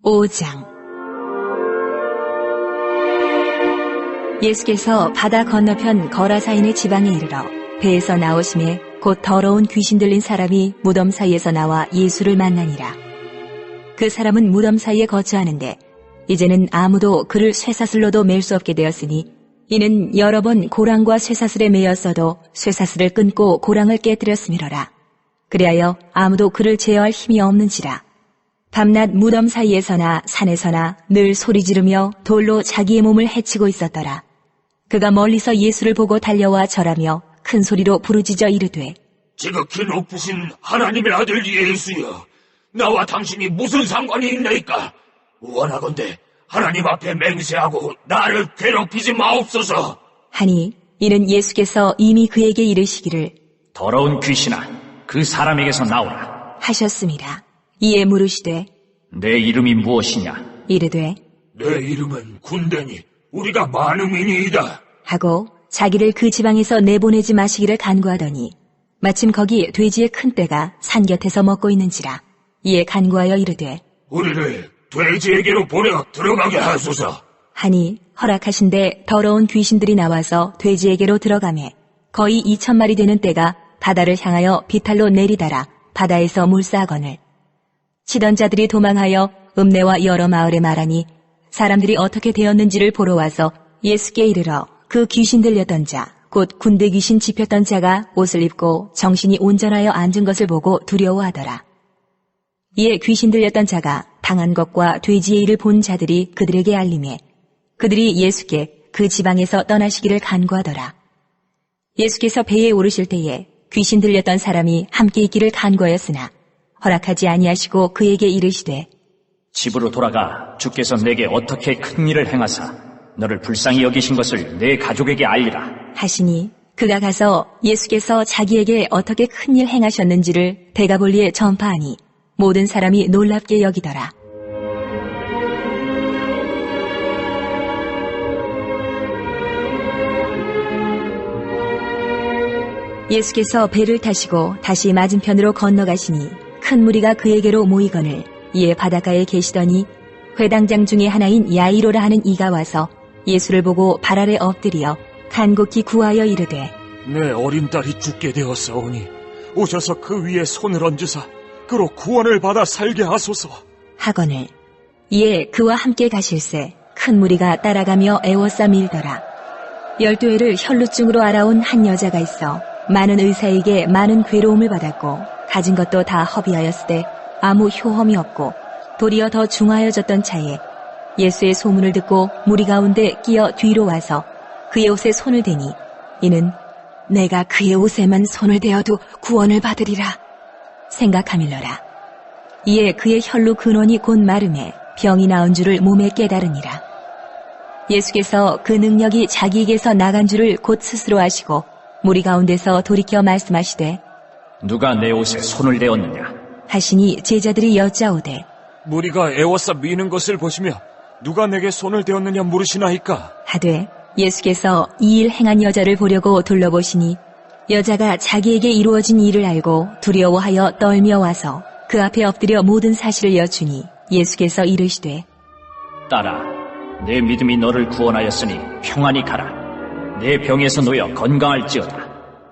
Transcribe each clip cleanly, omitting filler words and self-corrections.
5장. 예수께서 바다 건너편 거라사인의 지방에 이르러 배에서 나오심에 곧 더러운 귀신 들린 사람이 무덤 사이에서 나와 예수를 만나니라. 그 사람은 무덤 사이에 거처하는데 이제는 아무도 그를 쇠사슬로도 맬 수 없게 되었으니 이는 여러 번 고랑과 쇠사슬에 매였어도 쇠사슬을 끊고 고랑을 깨뜨렸음이로라. 그리하여 아무도 그를 제어할 힘이 없는지라. 밤낮 무덤 사이에서나 산에서나 늘 소리 지르며 돌로 자기의 몸을 해치고 있었더라. 그가 멀리서 예수를 보고 달려와 절하며 큰 소리로 부르짖어 이르되, 지극히 높으신 하나님의 아들 예수여, 나와 당신이 무슨 상관이 있나이까? 원하건대 하나님 앞에 맹세하고 나를 괴롭히지 마옵소서. 하니 이는 예수께서 이미 그에게 이르시기를, 더러운 귀신아, 그 사람에게서 나오라 하셨습니다. 이에 물으시되, 내 이름이 무엇이냐? 이르되, 내 이름은 군대니 우리가 많음이니이다 하고 자기를 그 지방에서 내보내지 마시기를 간구하더니 마침 거기 돼지의 큰 떼가 산 곁에서 먹고 있는지라. 이에 간구하여 이르되, 우리를 돼지에게로 보내 들어가게 하소서. 하니 허락하신데 더러운 귀신들이 나와서 돼지에게로 들어가매 거의 2,000마리 되는 떼가 바다를 향하여 비탈로 내리달아 바다에서 물싸거늘. 치던 자들이 도망하여 읍내와 여러 마을에 말하니 사람들이 어떻게 되었는지를 보러 와서 예수께 이르러 그 귀신 들렸던 자, 곧 군대 귀신 집혔던 자가 옷을 입고 정신이 온전하여 앉은 것을 보고 두려워하더라. 이에 귀신 들렸던 자가 당한 것과 돼지의 일을 본 자들이 그들에게 알림해 그들이 예수께 그 지방에서 떠나시기를 간구하더라. 예수께서 배에 오르실 때에 귀신 들렸던 사람이 함께 있기를 간구하였으나 허락하지 아니하시고 그에게 이르시되, 집으로 돌아가 주께서 내게 어떻게 큰 일을 행하사 너를 불쌍히 여기신 것을 내 가족에게 알리라 하시니 그가 가서 예수께서 자기에게 어떻게 큰 일 행하셨는지를 데가볼리에 전파하니 모든 사람이 놀랍게 여기더라. 예수께서 배를 타시고 다시 맞은편으로 건너가시니 큰 무리가 그에게로 모이거늘 이에 바닷가에 계시더니 회당장 중에 하나인 야이로라 하는 이가 와서 예수를 보고 발 아래 엎드려 간곡히 구하여 이르되, 내 어린 딸이 죽게 되었사오니 오셔서 그 위에 손을 얹으사 그로 구원을 받아 살게 하소서 하거늘. 이에 그와 함께 가실새 큰 무리가 따라가며 애워싸 밀더라. 12회를 혈루증으로 알아온 한 여자가 있어 많은 의사에게 많은 괴로움을 받았고 가진 것도 다 허비하였으되 아무 효험이 없고 도리어 더 중하여졌던 차에 예수의 소문을 듣고 무리 가운데 끼어 뒤로 와서 그의 옷에 손을 대니 이는 내가 그의 옷에만 손을 대어도 구원을 받으리라 생각하밀러라. 이에 그의 혈루 근원이 곧 마름에 병이 나은 줄을 몸에 깨달으니라. 예수께서 그 능력이 자기에게서 나간 줄을 곧 스스로 아시고 무리 가운데서 돌이켜 말씀하시되, 누가 내 옷에 손을 대었느냐? 하시니 제자들이 여짜오되, 무리가 애워싸 미는 것을 보시며 누가 내게 손을 대었느냐 물으시나이까? 하되 예수께서 이 일 행한 여자를 보려고 둘러보시니 여자가 자기에게 이루어진 일을 알고 두려워하여 떨며 와서 그 앞에 엎드려 모든 사실을 여쭈니 예수께서 이르시되, 딸아, 내 믿음이 너를 구원하였으니 평안히 가라. 내 병에서 놓여 건강할지어다.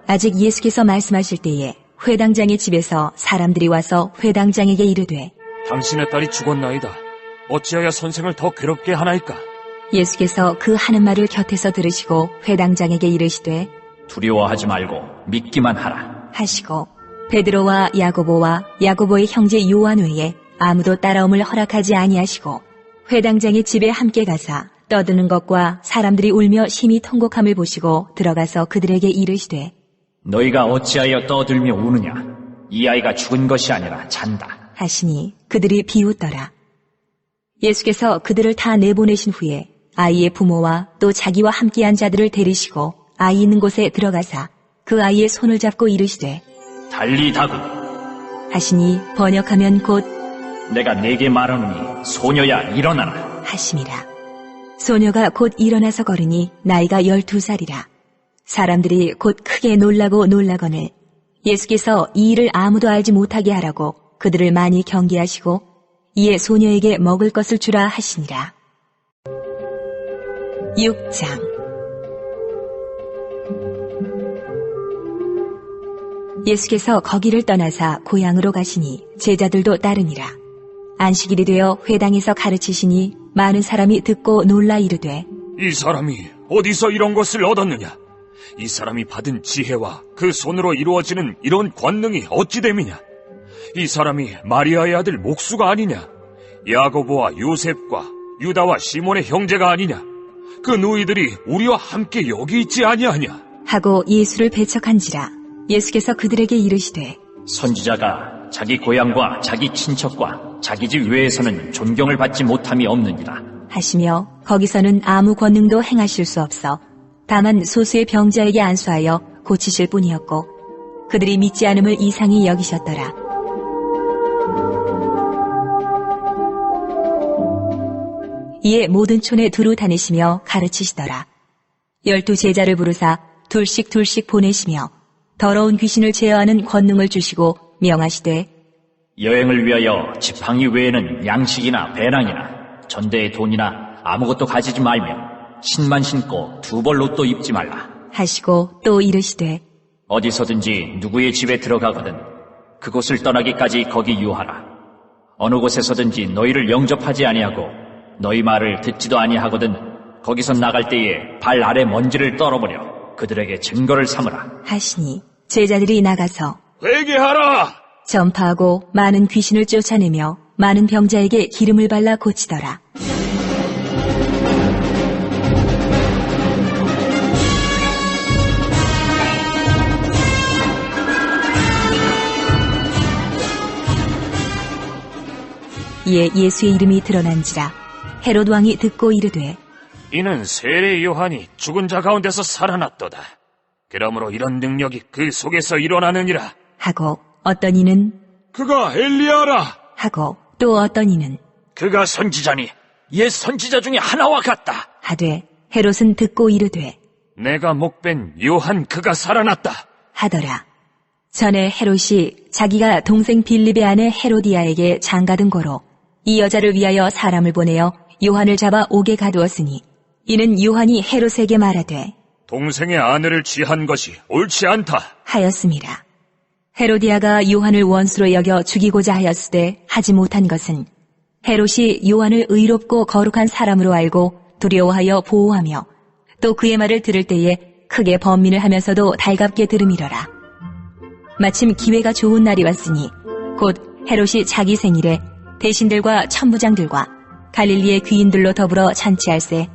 아직 예수께서 말씀하실 때에 회당장의 집에서 사람들이 와서 회당장에게 이르되, 당신의 딸이 죽었나이다. 어찌하여 선생을 더 괴롭게 하나이까? 예수께서 그 하는 말을 곁에서 들으시고 회당장에게 이르시되, 두려워하지 말고 믿기만 하라 하시고 베드로와 야고보와 야고보의 형제 요한 외에 아무도 따라옴을 허락하지 아니하시고 회당장의 집에 함께 가사 떠드는 것과 사람들이 울며 심히 통곡함을 보시고 들어가서 그들에게 이르시되, 너희가 어찌하여 떠들며 우느냐? 이 아이가 죽은 것이 아니라 잔다 하시니 그들이 비웃더라. 예수께서 그들을 다 내보내신 후에 아이의 부모와 또 자기와 함께한 자들을 데리시고 아이 있는 곳에 들어가사 그 아이의 손을 잡고 이르시되, 달리다군 하시니 번역하면 곧 내가 네게 말하노니 소녀야 일어나라 하심이라. 소녀가 곧 일어나서 걸으니 나이가 12살이라. 사람들이 곧 크게 놀라고 놀라거늘 예수께서 이 일을 아무도 알지 못하게 하라고 그들을 많이 경계하시고 이에 소녀에게 먹을 것을 주라 하시니라. 6장. 예수께서 거기를 떠나사 고향으로 가시니 제자들도 따르니라. 안식일이 되어 회당에서 가르치시니 많은 사람이 듣고 놀라 이르되, 이 사람이 어디서 이런 것을 얻었느냐? 이 사람이 받은 지혜와 그 손으로 이루어지는 이런 권능이 어찌 됨이냐? 이 사람이 마리아의 아들 목수가 아니냐? 야고보와 요셉과 유다와 시몬의 형제가 아니냐? 그 누이들이 우리와 함께 여기 있지 아니하냐? 하고 예수를 배척한지라. 예수께서 그들에게 이르시되, 선지자가 자기 고향과 자기 친척과 자기 집 외에서는 존경을 받지 못함이 없느니라 하시며 거기서는 아무 권능도 행하실 수 없어 다만 소수의 병자에게 안수하여 고치실 뿐이었고 그들이 믿지 않음을 이상히 여기셨더라. 이에 모든 촌에 두루 다니시며 가르치시더라. 12 제자를 부르사 둘씩 보내시며 더러운 귀신을 제어하는 권능을 주시고 명하시되, 여행을 위하여 지팡이 외에는 양식이나 배낭이나 전대의 돈이나 아무것도 가지지 말며 신만 신고 2벌 옷도 입지 말라 하시고 또 이르시되, 어디서든지 누구의 집에 들어가거든 그곳을 떠나기까지 거기 유하라. 어느 곳에서든지 너희를 영접하지 아니하고 너희 말을 듣지도 아니하거든 거기서 나갈 때에 발 아래 먼지를 떨어버려 그들에게 증거를 삼으라 하시니 제자들이 나가서 회개하라! 전파하고 많은 귀신을 쫓아내며 많은 병자에게 기름을 발라 고치더라. 이에 예수의 이름이 드러난지라. 헤롯 왕이 듣고 이르되, 이는 세례 요한이 죽은 자 가운데서 살아났도다. 그러므로 이런 능력이 그 속에서 일어나느니라 하고 어떤 이는 그가 엘리야라 하고 또 어떤 이는 그가 선지자니 옛 선지자 중에 하나와 같다 하되, 헤롯은 듣고 이르되, 내가 목벤 요한 그가 살아났다 하더라. 전에 헤롯이 자기가 동생 빌립의 아내 헤로디아에게 장가든 고로 이 여자를 위하여 사람을 보내어 요한을 잡아 옥에 가두었으니 이는 요한이 헤롯에게 말하되 동생의 아내를 취한 것이 옳지 않다 하였음이라. 헤로디아가 요한을 원수로 여겨 죽이고자 하였으되 하지 못한 것은 헤롯이 요한을 의롭고 거룩한 사람으로 알고 두려워하여 보호하며 또 그의 말을 들을 때에 크게 번민을 하면서도 달갑게 들음이러라. 마침 기회가 좋은 날이 왔으니 곧 헤롯이 자기 생일에 대신들과 천부장들과 갈릴리의 귀인들로 더불어 잔치할세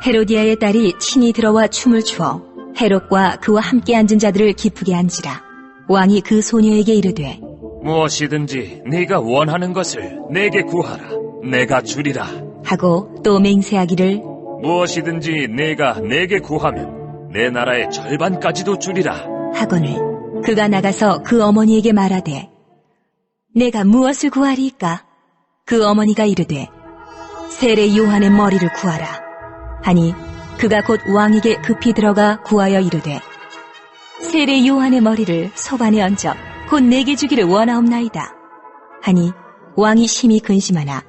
헤로디아의 딸이 친히 들어와 춤을 추어 헤롯과 그와 함께 앉은 자들을 기쁘게 한지라. 왕이 그 소녀에게 이르되, 무엇이든지 네가 원하는 것을 내게 구하라 내가 주리라 하고 또 맹세하기를, 무엇이든지 네가 내게 구하면 내 나라의 절반까지도 주리라 하거늘 그가 나가서 그 어머니에게 말하되, 내가 무엇을 구하리이까? 그 어머니가 이르되, 세례 요한의 머리를 구하라 하니 그가 곧 왕에게 급히 들어가 구하여 이르되, 세례 요한의 머리를 소반에 얹어 곧 내게 주기를 원하옵나이다 하니 왕이 심히 근심하나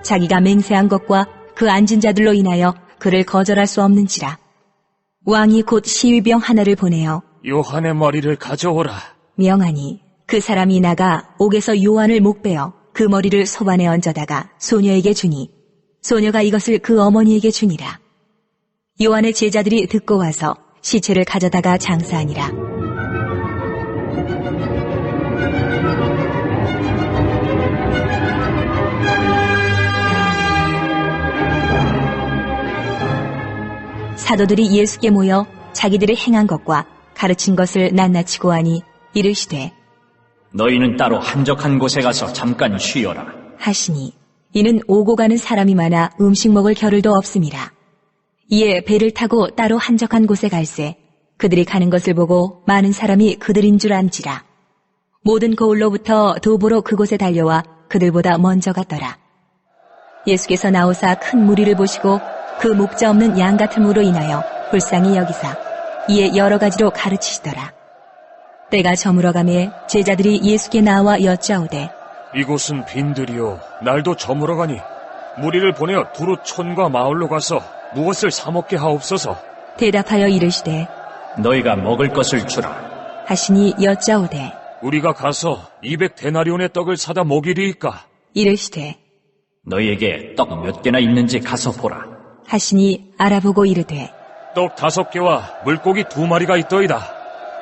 자기가 맹세한 것과 그 앉은 자들로 인하여 그를 거절할 수 없는지라. 왕이 곧 시위병 하나를 보내어 요한의 머리를 가져오라 명하니 그 사람이 나가 옥에서 요한을 목베어 그 머리를 소반에 얹어다가 소녀에게 주니 소녀가 이것을 그 어머니에게 주니라. 요한의 제자들이 듣고 와서 시체를 가져다가 장사하니라. 사도들이 예수께 모여 자기들이 행한 것과 가르친 것을 낱낱이 고하니 이르시되, 너희는 따로 한적한 곳에 가서 잠깐 쉬어라 하시니 이는 오고 가는 사람이 많아 음식 먹을 겨를도 없음이라. 이에 배를 타고 따로 한적한 곳에 갈새 그들이 가는 것을 보고 많은 사람이 그들인 줄 암지라. 모든 거울로부터 도보로 그곳에 달려와 그들보다 먼저 갔더라. 예수께서 나오사 큰 무리를 보시고 그 목자 없는 양 같음으로 인하여 불쌍히 여기사 이에 여러 가지로 가르치시더라. 때가 저물어가매 제자들이 예수께 나와 여짜오되, 이곳은 빈들이요 날도 저물어가니 무리를 보내어 두루 촌과 마을로 가서 무엇을 사 먹게 하옵소서. 대답하여 이르시되 너희가 먹을 것을 주라. 하시니 여짜오되 우리가 가서 200데나리온의 떡을 사다 먹이리이까. 이르시되 너희에게 떡 몇 개나 있는지 가서 보라. 하시니 알아보고 이르되 떡 5개와 물고기 2마리가 있더이다.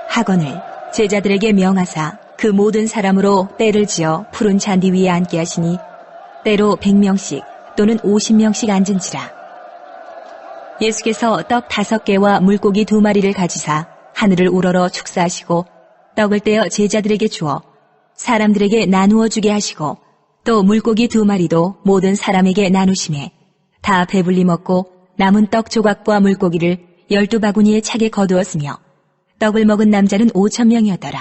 하거늘 제자들에게 명하사 그 모든 사람으로 때를 지어 푸른 잔디 위에 앉게 하시니 때로 100명씩 또는 50명씩 앉은지라. 예수께서 떡 5개와 물고기 2마리를 가지사 하늘을 우러러 축사하시고 떡을 떼어 제자들에게 주어 사람들에게 나누어 주게 하시고 또 물고기 2마리도 모든 사람에게 나누시매 다 배불리 먹고 남은 떡 조각과 물고기를 12바구니에 차게 거두었으며 떡을 먹은 남자는 5,000명이었더라.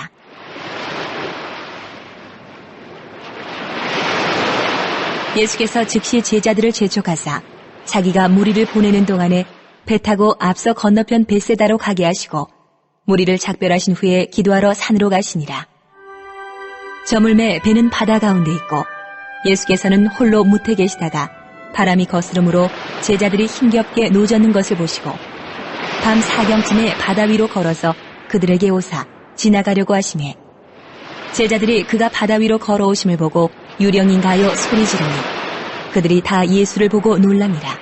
예수께서 즉시 제자들을 재촉하사 자기가 무리를 보내는 동안에 배 타고 앞서 건너편 벳세다로 가게 하시고 무리를 작별하신 후에 기도하러 산으로 가시니라. 저물매 배는 바다 가운데 있고 예수께서는 홀로 무태 계시다가 바람이 거스름으로 제자들이 힘겹게 노젓는 것을 보시고 밤 4경쯤에 바다 위로 걸어서 그들에게 오사 지나가려고 하시매 제자들이 그가 바다 위로 걸어오심을 보고 유령인가 하여 소리 지르니 그들이 다 예수를 보고 놀랍니다.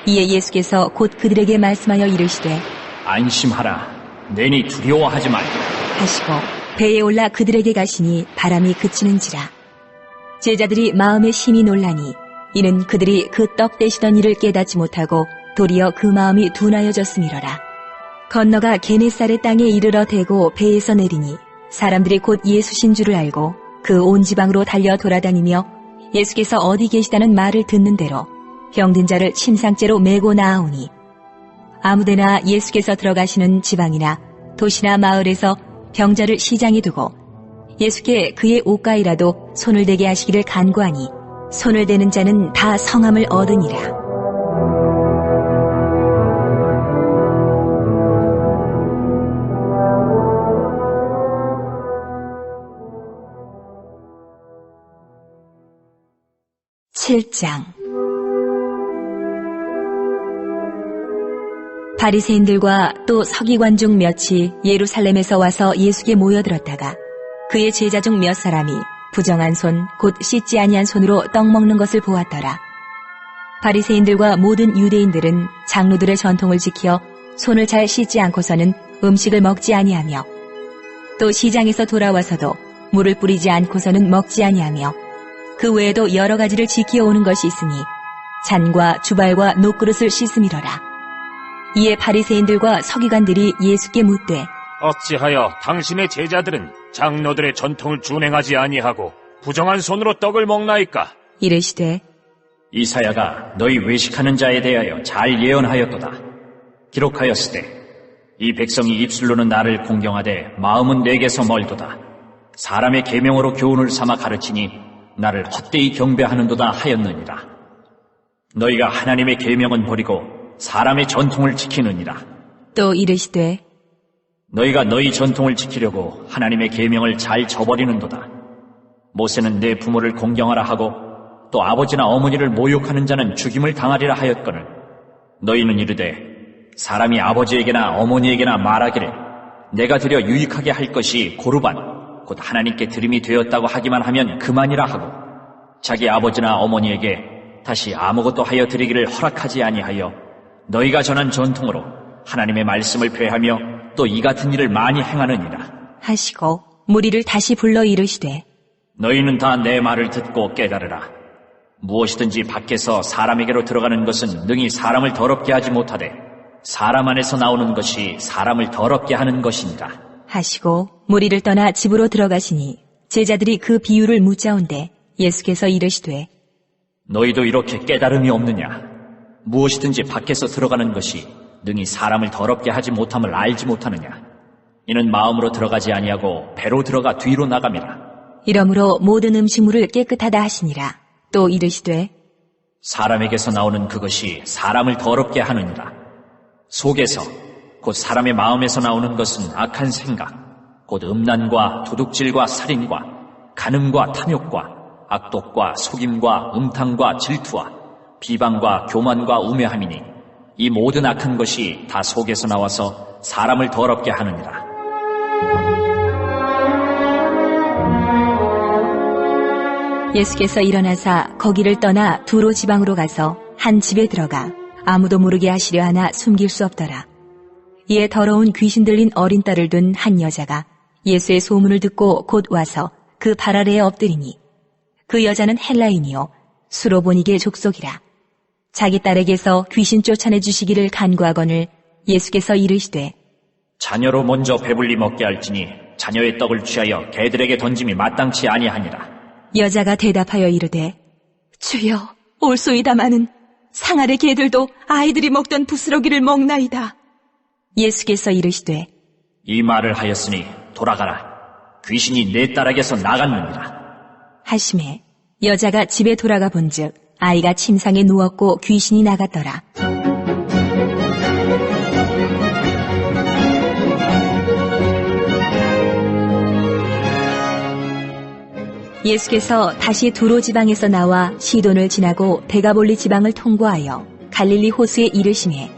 이에 예수께서 곧 그들에게 말씀하여 이르시되 안심하라. 내니 두려워하지 말라. 하시고 배에 올라 그들에게 가시니 바람이 그치는지라. 제자들이 마음에 심히 놀라니 이는 그들이 그 떡 떼시던 일을 깨닫지 못하고 도리어 그 마음이 둔하여졌음이로라. 건너가 게네사렛 땅에 이르러 대고 배에서 내리니 사람들이 곧 예수신 줄을 알고 그 온 지방으로 달려 돌아다니며 예수께서 어디 계시다는 말을 듣는 대로 병든 자를 침상째로 메고 나아오니 아무데나 예수께서 들어가시는 지방이나 도시나 마을에서 병자를 시장에 두고 예수께 그의 옷가이라도 손을 대게 하시기를 간구하니 손을 대는 자는 다 성함을 얻으니라. (7장) 바리새인들과 또 서기관 중 몇이 예루살렘에서 와서 예수께 모여들었다가 그의 제자 중 몇 사람이 부정한 손 곧 씻지 아니한 손으로 떡 먹는 것을 보았더라. 바리새인들과 모든 유대인들은 장로들의 전통을 지켜 손을 잘 씻지 않고서는 음식을 먹지 아니하며 또 시장에서 돌아와서도 물을 뿌리지 않고서는 먹지 아니하며 그 외에도 여러 가지를 지켜오는 것이 있으니 잔과 주발과 녹그릇을 씻음이로라. 이에 바리새인들과 서기관들이 예수께 묻되 어찌하여 당신의 제자들은 장로들의 전통을 준행하지 아니하고 부정한 손으로 떡을 먹나이까? 이르시되 이사야가 너희 외식하는 자에 대하여 잘 예언하였도다. 기록하였으되 이 백성이 입술로는 나를 공경하되 마음은 내게서 멀도다. 사람의 계명으로 교훈을 삼아 가르치니 나를 헛되이 경배하는도다 하였느니라. 너희가 하나님의 계명은 버리고 사람의 전통을 지키느니라. 또 이르시되 너희가 너희 전통을 지키려고 하나님의 계명을 잘 저버리는도다. 모세는 내 부모를 공경하라 하고 또 아버지나 어머니를 모욕하는 자는 죽임을 당하리라 하였거늘 너희는 이르되 사람이 아버지에게나 어머니에게나 말하기를 내가 드려 유익하게 할 것이 고르반 곧 하나님께 드림이 되었다고 하기만 하면 그만이라 하고 자기 아버지나 어머니에게 다시 아무것도 하여 드리기를 허락하지 아니하여 너희가 전한 전통으로 하나님의 말씀을 폐하며 또 이 같은 일을 많이 행하느니라 하시고 무리를 다시 불러 이르시되 너희는 다 내 말을 듣고 깨달으라. 무엇이든지 밖에서 사람에게로 들어가는 것은 능히 사람을 더럽게 하지 못하되 사람 안에서 나오는 것이 사람을 더럽게 하는 것이니라 하시고 무리를 떠나 집으로 들어가시니 제자들이 그 비유를 묻자온데 예수께서 이르시되 너희도 이렇게 깨달음이 없느냐? 무엇이든지 밖에서 들어가는 것이 능히 사람을 더럽게 하지 못함을 알지 못하느냐? 이는 마음으로 들어가지 아니하고 배로 들어가 뒤로 나감이라. 이러므로 모든 음식물을 깨끗하다 하시니라. 또 이르시되 사람에게서 나오는 그것이 사람을 더럽게 하느니라. 속에서 곧 사람의 마음에서 나오는 것은 악한 생각, 곧 음란과 도둑질과 살인과 간음과 탐욕과 악독과 속임과 음탕과 질투와 비방과 교만과 우매함이니 이 모든 악한 것이 다 속에서 나와서 사람을 더럽게 하느니라. 예수께서 일어나사 거기를 떠나 두로 지방으로 가서 한 집에 들어가 아무도 모르게 하시려 하나 숨길 수 없더라. 이에 더러운 귀신 들린 어린 딸을 둔 한 여자가 예수의 소문을 듣고 곧 와서 그 발 아래에 엎드리니 그 여자는 헬라인이요 수로보니게 족속이라. 자기 딸에게서 귀신 쫓아내 주시기를 간구하거늘 예수께서 이르시되 자녀로 먼저 배불리 먹게 할지니 자녀의 떡을 취하여 개들에게 던짐이 마땅치 아니하니라. 여자가 대답하여 이르되 주여 올소이다마는 상 아래 개들도 아이들이 먹던 부스러기를 먹나이다. 예수께서 이르시되 이 말을 하였으니 돌아가라. 귀신이 내 딸에게서 나갔느니라. 하시매 여자가 집에 돌아가 본즉 아이가 침상에 누웠고 귀신이 나갔더라. 예수께서 다시 두로 지방에서 나와 시돈을 지나고 데가볼리 지방을 통과하여 갈릴리 호수에 이르시매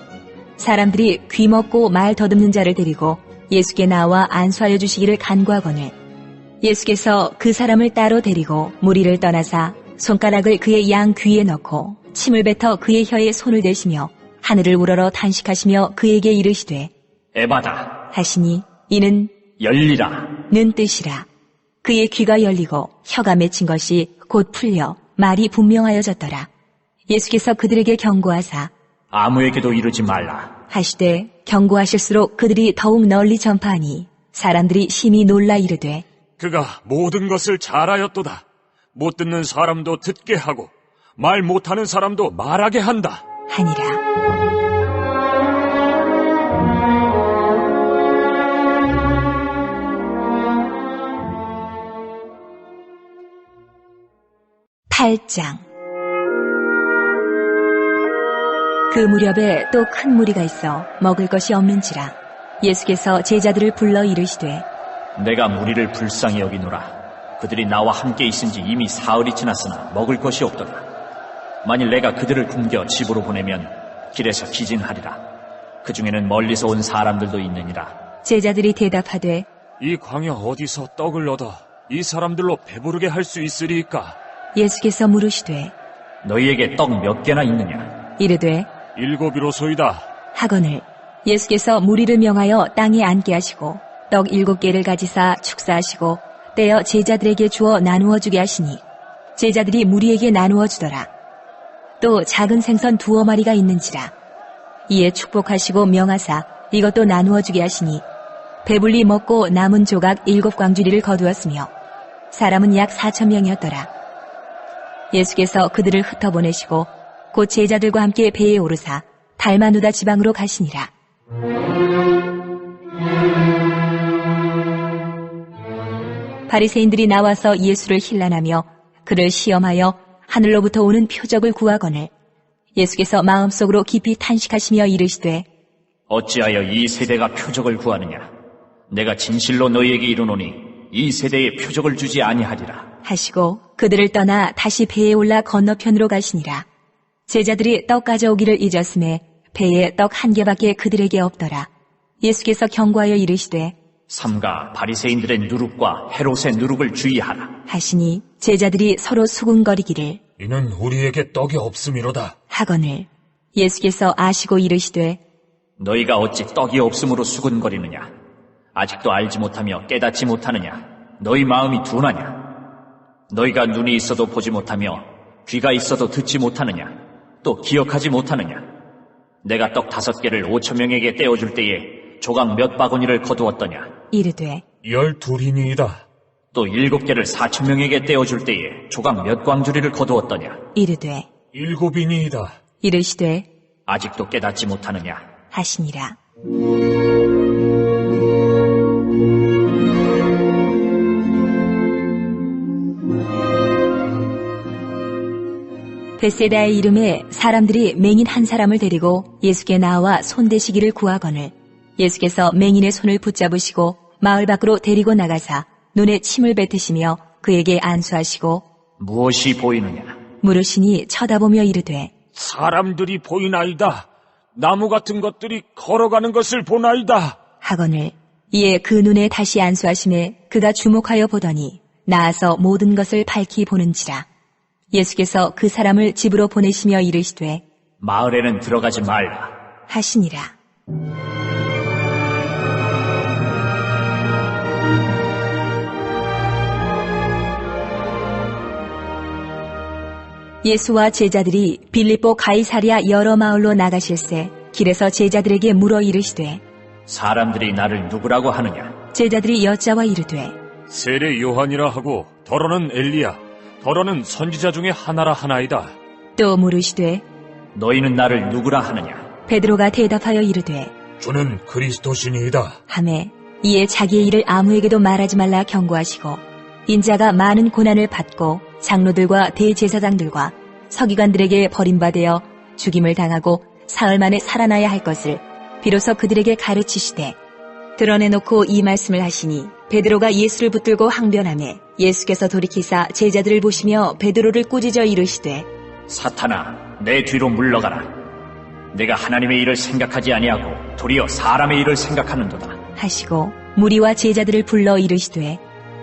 사람들이 귀 먹고 말 더듬는 자를 데리고 예수께 나와 안수하여 주시기를 간구하거늘 예수께서 그 사람을 따로 데리고 무리를 떠나사 손가락을 그의 양 귀에 넣고 침을 뱉어 그의 혀에 손을 대시며 하늘을 우러러 탄식하시며 그에게 이르시되 에바다 하시니 이는 열리라 는 뜻이라. 그의 귀가 열리고 혀가 맺힌 것이 곧 풀려 말이 분명하여졌더라. 예수께서 그들에게 경고하사 아무에게도 이르지 말라. 하시되 경고하실수록 그들이 더욱 널리 전파하니 사람들이 심히 놀라 이르되 그가 모든 것을 잘하였도다. 못 듣는 사람도 듣게 하고 말 못하는 사람도 말하게 한다. 하니라. (8장) 그 무렵에 또 큰 무리가 있어 먹을 것이 없는지라 예수께서 제자들을 불러 이르시되 내가 무리를 불쌍히 여기노라. 그들이 나와 함께 있은 지 이미 사흘이 지났으나 먹을 것이 없도다. 만일 내가 그들을 굶겨 집으로 보내면 길에서 기진하리라. 그 중에는 멀리서 온 사람들도 있느니라. 제자들이 대답하되 이 광야 어디서 떡을 얻어 이 사람들로 배부르게 할 수 있으리이까? 예수께서 물으시되 너희에게 떡 몇 개나 있느냐? 이르되 7이로소이다. 하거늘 예수께서 무리를 명하여 땅에 앉게 하시고 떡 7개를 가지사 축사하시고 떼어 제자들에게 주어 나누어 주게 하시니 제자들이 무리에게 나누어 주더라. 또 작은 생선 2어마리가 있는지라. 이에 축복하시고 명하사 이것도 나누어 주게 하시니 배불리 먹고 남은 조각 7광주리를 거두었으며 사람은 약 4,000명이었더라. 예수께서 그들을 흩어보내시고 곧 제자들과 함께 배에 오르사 달마누다 지방으로 가시니라. 바리새인들이 나와서 예수를 힐난하며 그를 시험하여 하늘로부터 오는 표적을 구하거늘 예수께서 마음속으로 깊이 탄식하시며 이르시되 어찌하여 이 세대가 표적을 구하느냐? 내가 진실로 너희에게 이르노니 이 세대에 표적을 주지 아니하리라. 하시고 그들을 떠나 다시 배에 올라 건너편으로 가시니라. 제자들이 떡 가져오기를 잊었음에 배에 떡 1개밖에 그들에게 없더라. 예수께서 경고하여 이르시되 삼가 바리새인들의 누룩과 헤롯의 누룩을 주의하라. 하시니 제자들이 서로 수군거리기를 이는 우리에게 떡이 없음이로다. 하거늘 예수께서 아시고 이르시되 너희가 어찌 떡이 없음으로 수군거리느냐? 아직도 알지 못하며 깨닫지 못하느냐? 너희 마음이 둔하냐? 너희가 눈이 있어도 보지 못하며 귀가 있어도 듣지 못하느냐? 또 기억하지 못하느냐? 내가 떡 5개를 5,000명에게 떼어줄 때에 조각 몇 바구니를 거두었더냐? 이르되 12이니이다. 또 7개를 4,000명에게 떼어줄 때에 조각 몇 광주리를 거두었더냐? 이르되 7이니이다. 이르시되 아직도 깨닫지 못하느냐? 하시니라. 벳세다의 이름에 사람들이 맹인 한 사람을 데리고 예수께 나와 손대시기를 구하거늘 예수께서 맹인의 손을 붙잡으시고 마을 밖으로 데리고 나가사 눈에 침을 뱉으시며 그에게 안수하시고 무엇이 보이느냐? 물으시니 쳐다보며 이르되 사람들이 보이나이다. 나무 같은 것들이 걸어가는 것을 보나이다. 하거늘 이에 그 눈에 다시 안수하심에 그가 주목하여 보더니 나아서 모든 것을 밝히 보는지라. 예수께서 그 사람을 집으로 보내시며 이르시되 마을에는 들어가지 말라. 하시니라. 예수와 제자들이 빌립보 가이사랴 여러 마을로 나가실새 길에서 제자들에게 물어 이르시되 사람들이 나를 누구라고 하느냐? 제자들이 여짜와 이르되 세례 요한이라 하고 더러는 엘리야, 더러는 선지자 중에 하나라 하나이다. 또 물으시되 너희는 나를 누구라 하느냐? 베드로가 대답하여 이르되 주는 그리스도시니이다. 하매 이에 자기의 일을 아무에게도 말하지 말라 경고하시고 인자가 많은 고난을 받고 장로들과 대제사장들과 서기관들에게 버림받아 죽임을 당하고 사흘 만에 살아나야 할 것을 비로소 그들에게 가르치시되 드러내놓고 이 말씀을 하시니 베드로가 예수를 붙들고 항변하매 예수께서 돌이키사 제자들을 보시며 베드로를 꾸짖어 이르시되 사탄아, 내 뒤로 물러가라. 내가 하나님의 일을 생각하지 아니하고 도리어 사람의 일을 생각하는도다. 하시고 무리와 제자들을 불러 이르시되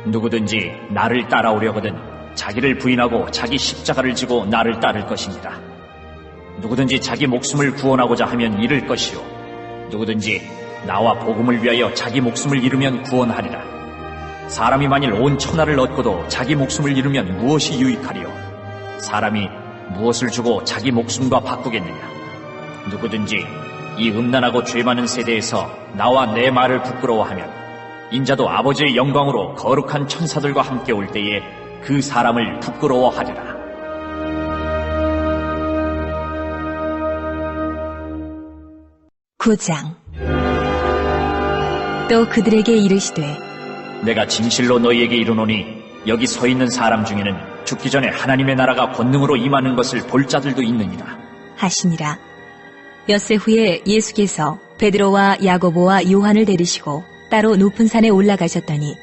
누구든지 나를 따라오려거든 자기를 부인하고 자기 십자가를 지고 나를 따를 것입니다. 누구든지 자기 목숨을 구원하고자 하면 잃을 것이요 누구든지 나와 복음을 위하여 자기 목숨을 잃으면 구원하리라. 사람이 만일 온 천하를 얻고도 자기 목숨을 잃으면 무엇이 유익하리요? 사람이 무엇을 주고 자기 목숨과 바꾸겠느냐? 누구든지 이 음란하고 죄 많은 세대에서 나와 내 말을 부끄러워하면 인자도 아버지의 영광으로 거룩한 천사들과 함께 올 때에 그 사람을 부끄러워하리라. 구장. 또 그들에게 이르시되 내가 진실로 너희에게 이르노니 여기 서 있는 사람 중에는 죽기 전에 하나님의 나라가 권능으로 임하는 것을 볼 자들도 있느니라. 하시니라. 엿새 후에 예수께서 베드로와 야고보와 요한을 데리시고 따로 높은 산에 올라가셨더니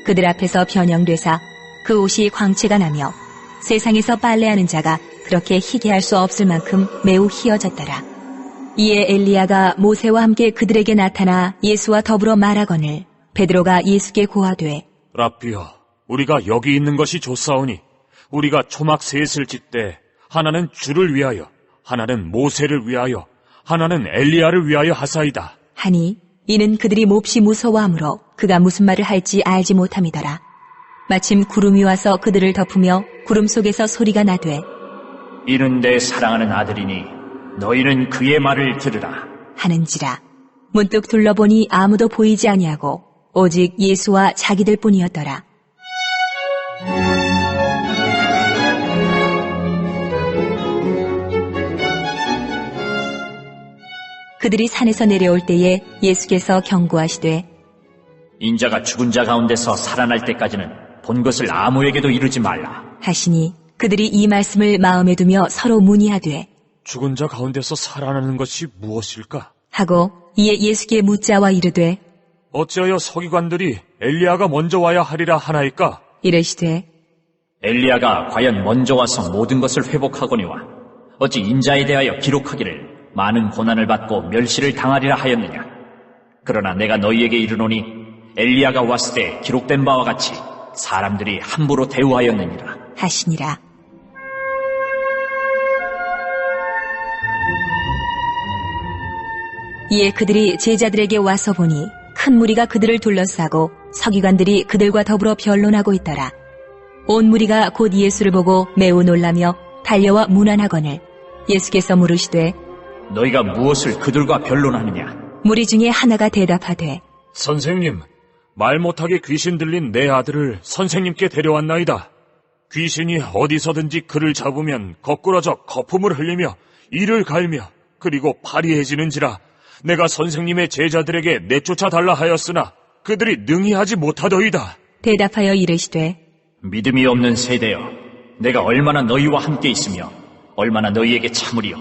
그들 앞에서 변형되사 그 옷이 광채가 나며 세상에서 빨래하는 자가 그렇게 희게 할 수 없을 만큼 매우 희어졌더라. 이에 엘리야가 모세와 함께 그들에게 나타나 예수와 더불어 말하거늘 베드로가 예수께 고하되 라삐여, 우리가 여기 있는 것이 좋사오니 우리가 초막 셋을 짓되 하나는 주를 위하여, 하나는 모세를 위하여, 하나는 엘리야를 위하여 하사이다. 하니 이는 그들이 몹시 무서워하므로 그가 무슨 말을 할지 알지 못함이더라. 마침 구름이 와서 그들을 덮으며 구름 속에서 소리가 나되 이는 내 사랑하는 아들이니 너희는 그의 말을 들으라. 하는지라. 문득 둘러보니 아무도 보이지 아니하고 오직 예수와 자기들 뿐이었더라. 그들이 산에서 내려올 때에 예수께서 경고하시되 인자가 죽은 자 가운데서 살아날 때까지는 본 것을 아무에게도 이루지 말라. 하시니 그들이 이 말씀을 마음에 두며 서로 문의하되 죽은 자 가운데서 살아나는 것이 무엇일까? 하고 이에 예수께 묻자와 이르되 어찌하여 서기관들이 엘리야가 먼저 와야 하리라 하나이까? 이르시되 엘리야가 과연 먼저 와서 모든 것을 회복하거니와 어찌 인자에 대하여 기록하기를 많은 고난을 받고 멸시를 당하리라 하였느냐? 그러나 내가 너희에게 이르노니 엘리야가 왔을 때 기록된 바와 같이 사람들이 함부로 대우하였느니라. 하시니라. 이에 그들이 제자들에게 와서 보니 큰 무리가 그들을 둘러싸고 서기관들이 그들과 더불어 변론하고 있더라. 온 무리가 곧 예수를 보고 매우 놀라며 달려와 문안하거늘 예수께서 물으시되 너희가 무엇을 그들과 변론하느냐? 무리 중에 하나가 대답하되 선생님, 말 못하게 귀신 들린 내 아들을 선생님께 데려왔나이다. 귀신이 어디서든지 그를 잡으면 거꾸러져 거품을 흘리며 이를 갈며 그리고 파리해지는지라 내가 선생님의 제자들에게 내쫓아 달라 하였으나 그들이 능히 하지 못하더이다. 대답하여 이르시되 믿음이 없는 세대여, 내가 얼마나 너희와 함께 있으며 얼마나 너희에게 참으리요.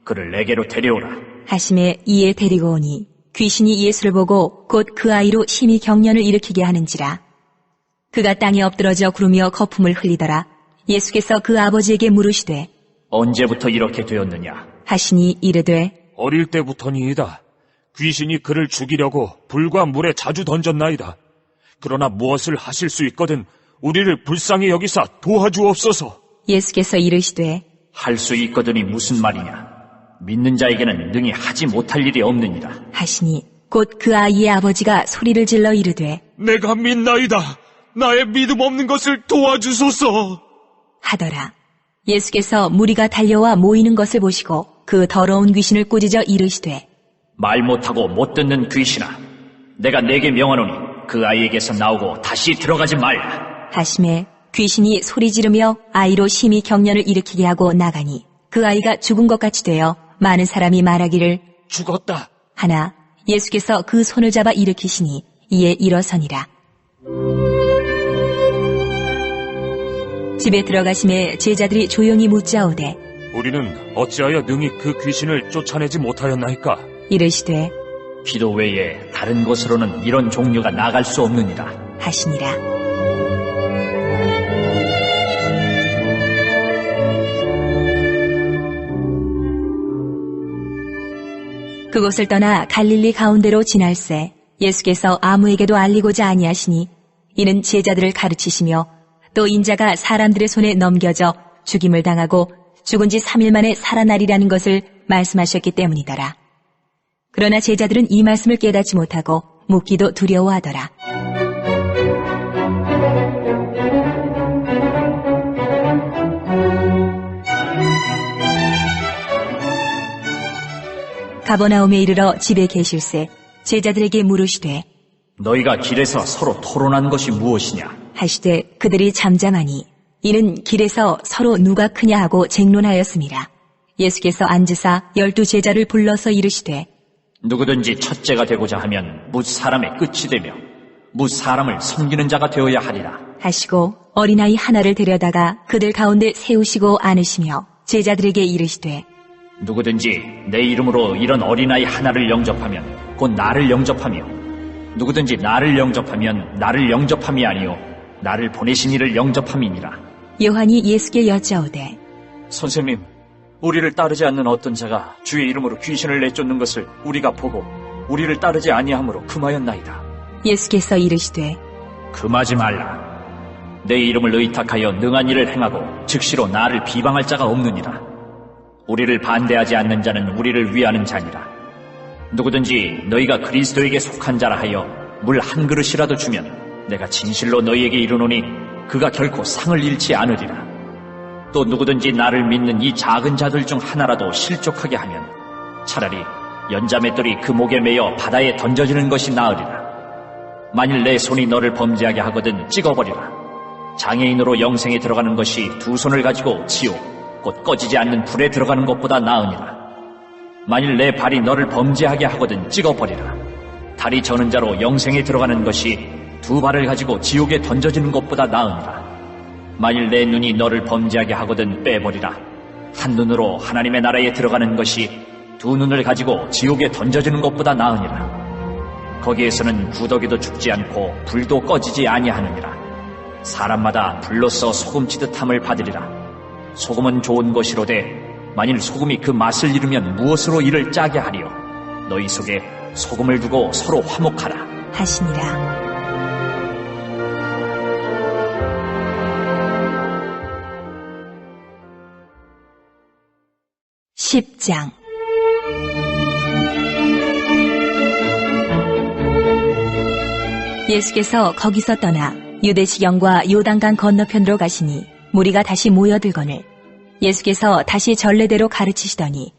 그를 내게로 데려오라. 하심에 이에 데리고 오니 귀신이 예수를 보고 곧 그 아이로 심히 경련을 일으키게 하는지라. 그가 땅에 엎드러져 구르며 거품을 흘리더라. 예수께서 그 아버지에게 물으시되 언제부터 이렇게 되었느냐? 하시니 이르되 어릴 때부터니이다. 귀신이 그를 죽이려고 불과 물에 자주 던졌나이다. 그러나 무엇을 하실 수 있거든 우리를 불쌍히 여기사 도와주옵소서. 예수께서 이르시되 할 수 있거든이 무슨 말이냐? 믿는 자에게는 능히 하지 못할 일이 없느니라. 하시니 곧 그 아이의 아버지가 소리를 질러 이르되 내가 믿나이다. 나의 믿음 없는 것을 도와주소서. 하더라. 예수께서 무리가 달려와 모이는 것을 보시고 그 더러운 귀신을 꾸짖어 이르시되 말 못하고 못 듣는 귀신아, 내가 네게 명하노니 그 아이에게서 나오고 다시 들어가지 말라. 하심에 귀신이 소리 지르며 아이로 심히 경련을 일으키게 하고 나가니 그 아이가 죽은 것 같이 되어 많은 사람이 말하기를 죽었다. 하나 예수께서 그 손을 잡아 일으키시니 이에 일어서니라. 집에 들어가심에 제자들이 조용히 묻자오되 우리는 어찌하여 능히 그 귀신을 쫓아내지 못하였나이까? 이르시되 기도 외에 다른 곳으로는 이런 종류가 나갈 수 없느니라. 하시니라. 그곳을 떠나 갈릴리 가운데로 지날새 예수께서 아무에게도 알리고자 아니하시니 이는 제자들을 가르치시며 또 인자가 사람들의 손에 넘겨져 죽임을 당하고 죽은 지 3일 만에 살아나리라는 것을 말씀하셨기 때문이더라. 그러나 제자들은 이 말씀을 깨닫지 못하고 묻기도 두려워하더라. 가버나움에 이르러 집에 계실새 제자들에게 물으시되 너희가 길에서 서로 토론한 것이 무엇이냐? 하시되 그들이 잠잠하니 이는 길에서 서로 누가 크냐 하고 쟁론하였습니다. 예수께서 앉으사 12 제자를 불러서 이르시되 누구든지 첫째가 되고자 하면 뭇 사람의 끝이 되며 뭇 사람을 섬기는 자가 되어야 하리라. 하시고 어린아이 하나를 데려다가 그들 가운데 세우시고 안으시며 제자들에게 이르시되 누구든지 내 이름으로 이런 어린아이 하나를 영접하면 곧 나를 영접하며 누구든지 나를 영접하면 나를 영접함이 아니요 나를 보내신 이를 영접함이니라. 요한이 예수께 여짜오되 선생님, 우리를 따르지 않는 어떤 자가 주의 이름으로 귀신을 내쫓는 것을 우리가 보고 우리를 따르지 아니하므로 금하였나이다. 예수께서 이르시되 금하지 말라. 내 이름을 의탁하여 능한 일을 행하고 즉시로 나를 비방할 자가 없느니라. 우리를 반대하지 않는 자는 우리를 위하는 자니라. 누구든지 너희가 그리스도에게 속한 자라 하여 물 한 그릇이라도 주면 내가 진실로 너희에게 이르노니 그가 결코 상을 잃지 않으리라. 또 누구든지 나를 믿는 이 작은 자들 중 하나라도 실족하게 하면 차라리 연자맷돌이 그 목에 매여 바다에 던져지는 것이 나으리라. 만일 내 손이 너를 범죄하게 하거든 찍어버리라. 장애인으로 영생에 들어가는 것이 2 손을 가지고 지옥 곧 꺼지지 않는 불에 들어가는 것보다 나으니라. 만일 내 발이 너를 범죄하게 하거든 찍어버리라. 다리 저는 자로 영생에 들어가는 것이 2 발을 가지고 지옥에 던져지는 것보다 나으니라. 만일 내 눈이 너를 범죄하게 하거든 빼버리라. 한 눈으로 하나님의 나라에 들어가는 것이 2 눈을 가지고 지옥에 던져지는 것보다 나으니라. 거기에서는 구더기도 죽지 않고 불도 꺼지지 아니하느니라. 사람마다 불로써 소금치듯함을 받으리라. 소금은 좋은 것이로되 만일 소금이 그 맛을 잃으면 무엇으로 이를 짜게 하리요? 너희 속에 소금을 두고 서로 화목하라. 하시니라. 10장 예수께서 거기서 떠나 유대시경과 요단강 건너편으로 가시니 무리가 다시 모여들거늘 예수께서 다시 전례대로 가르치시더니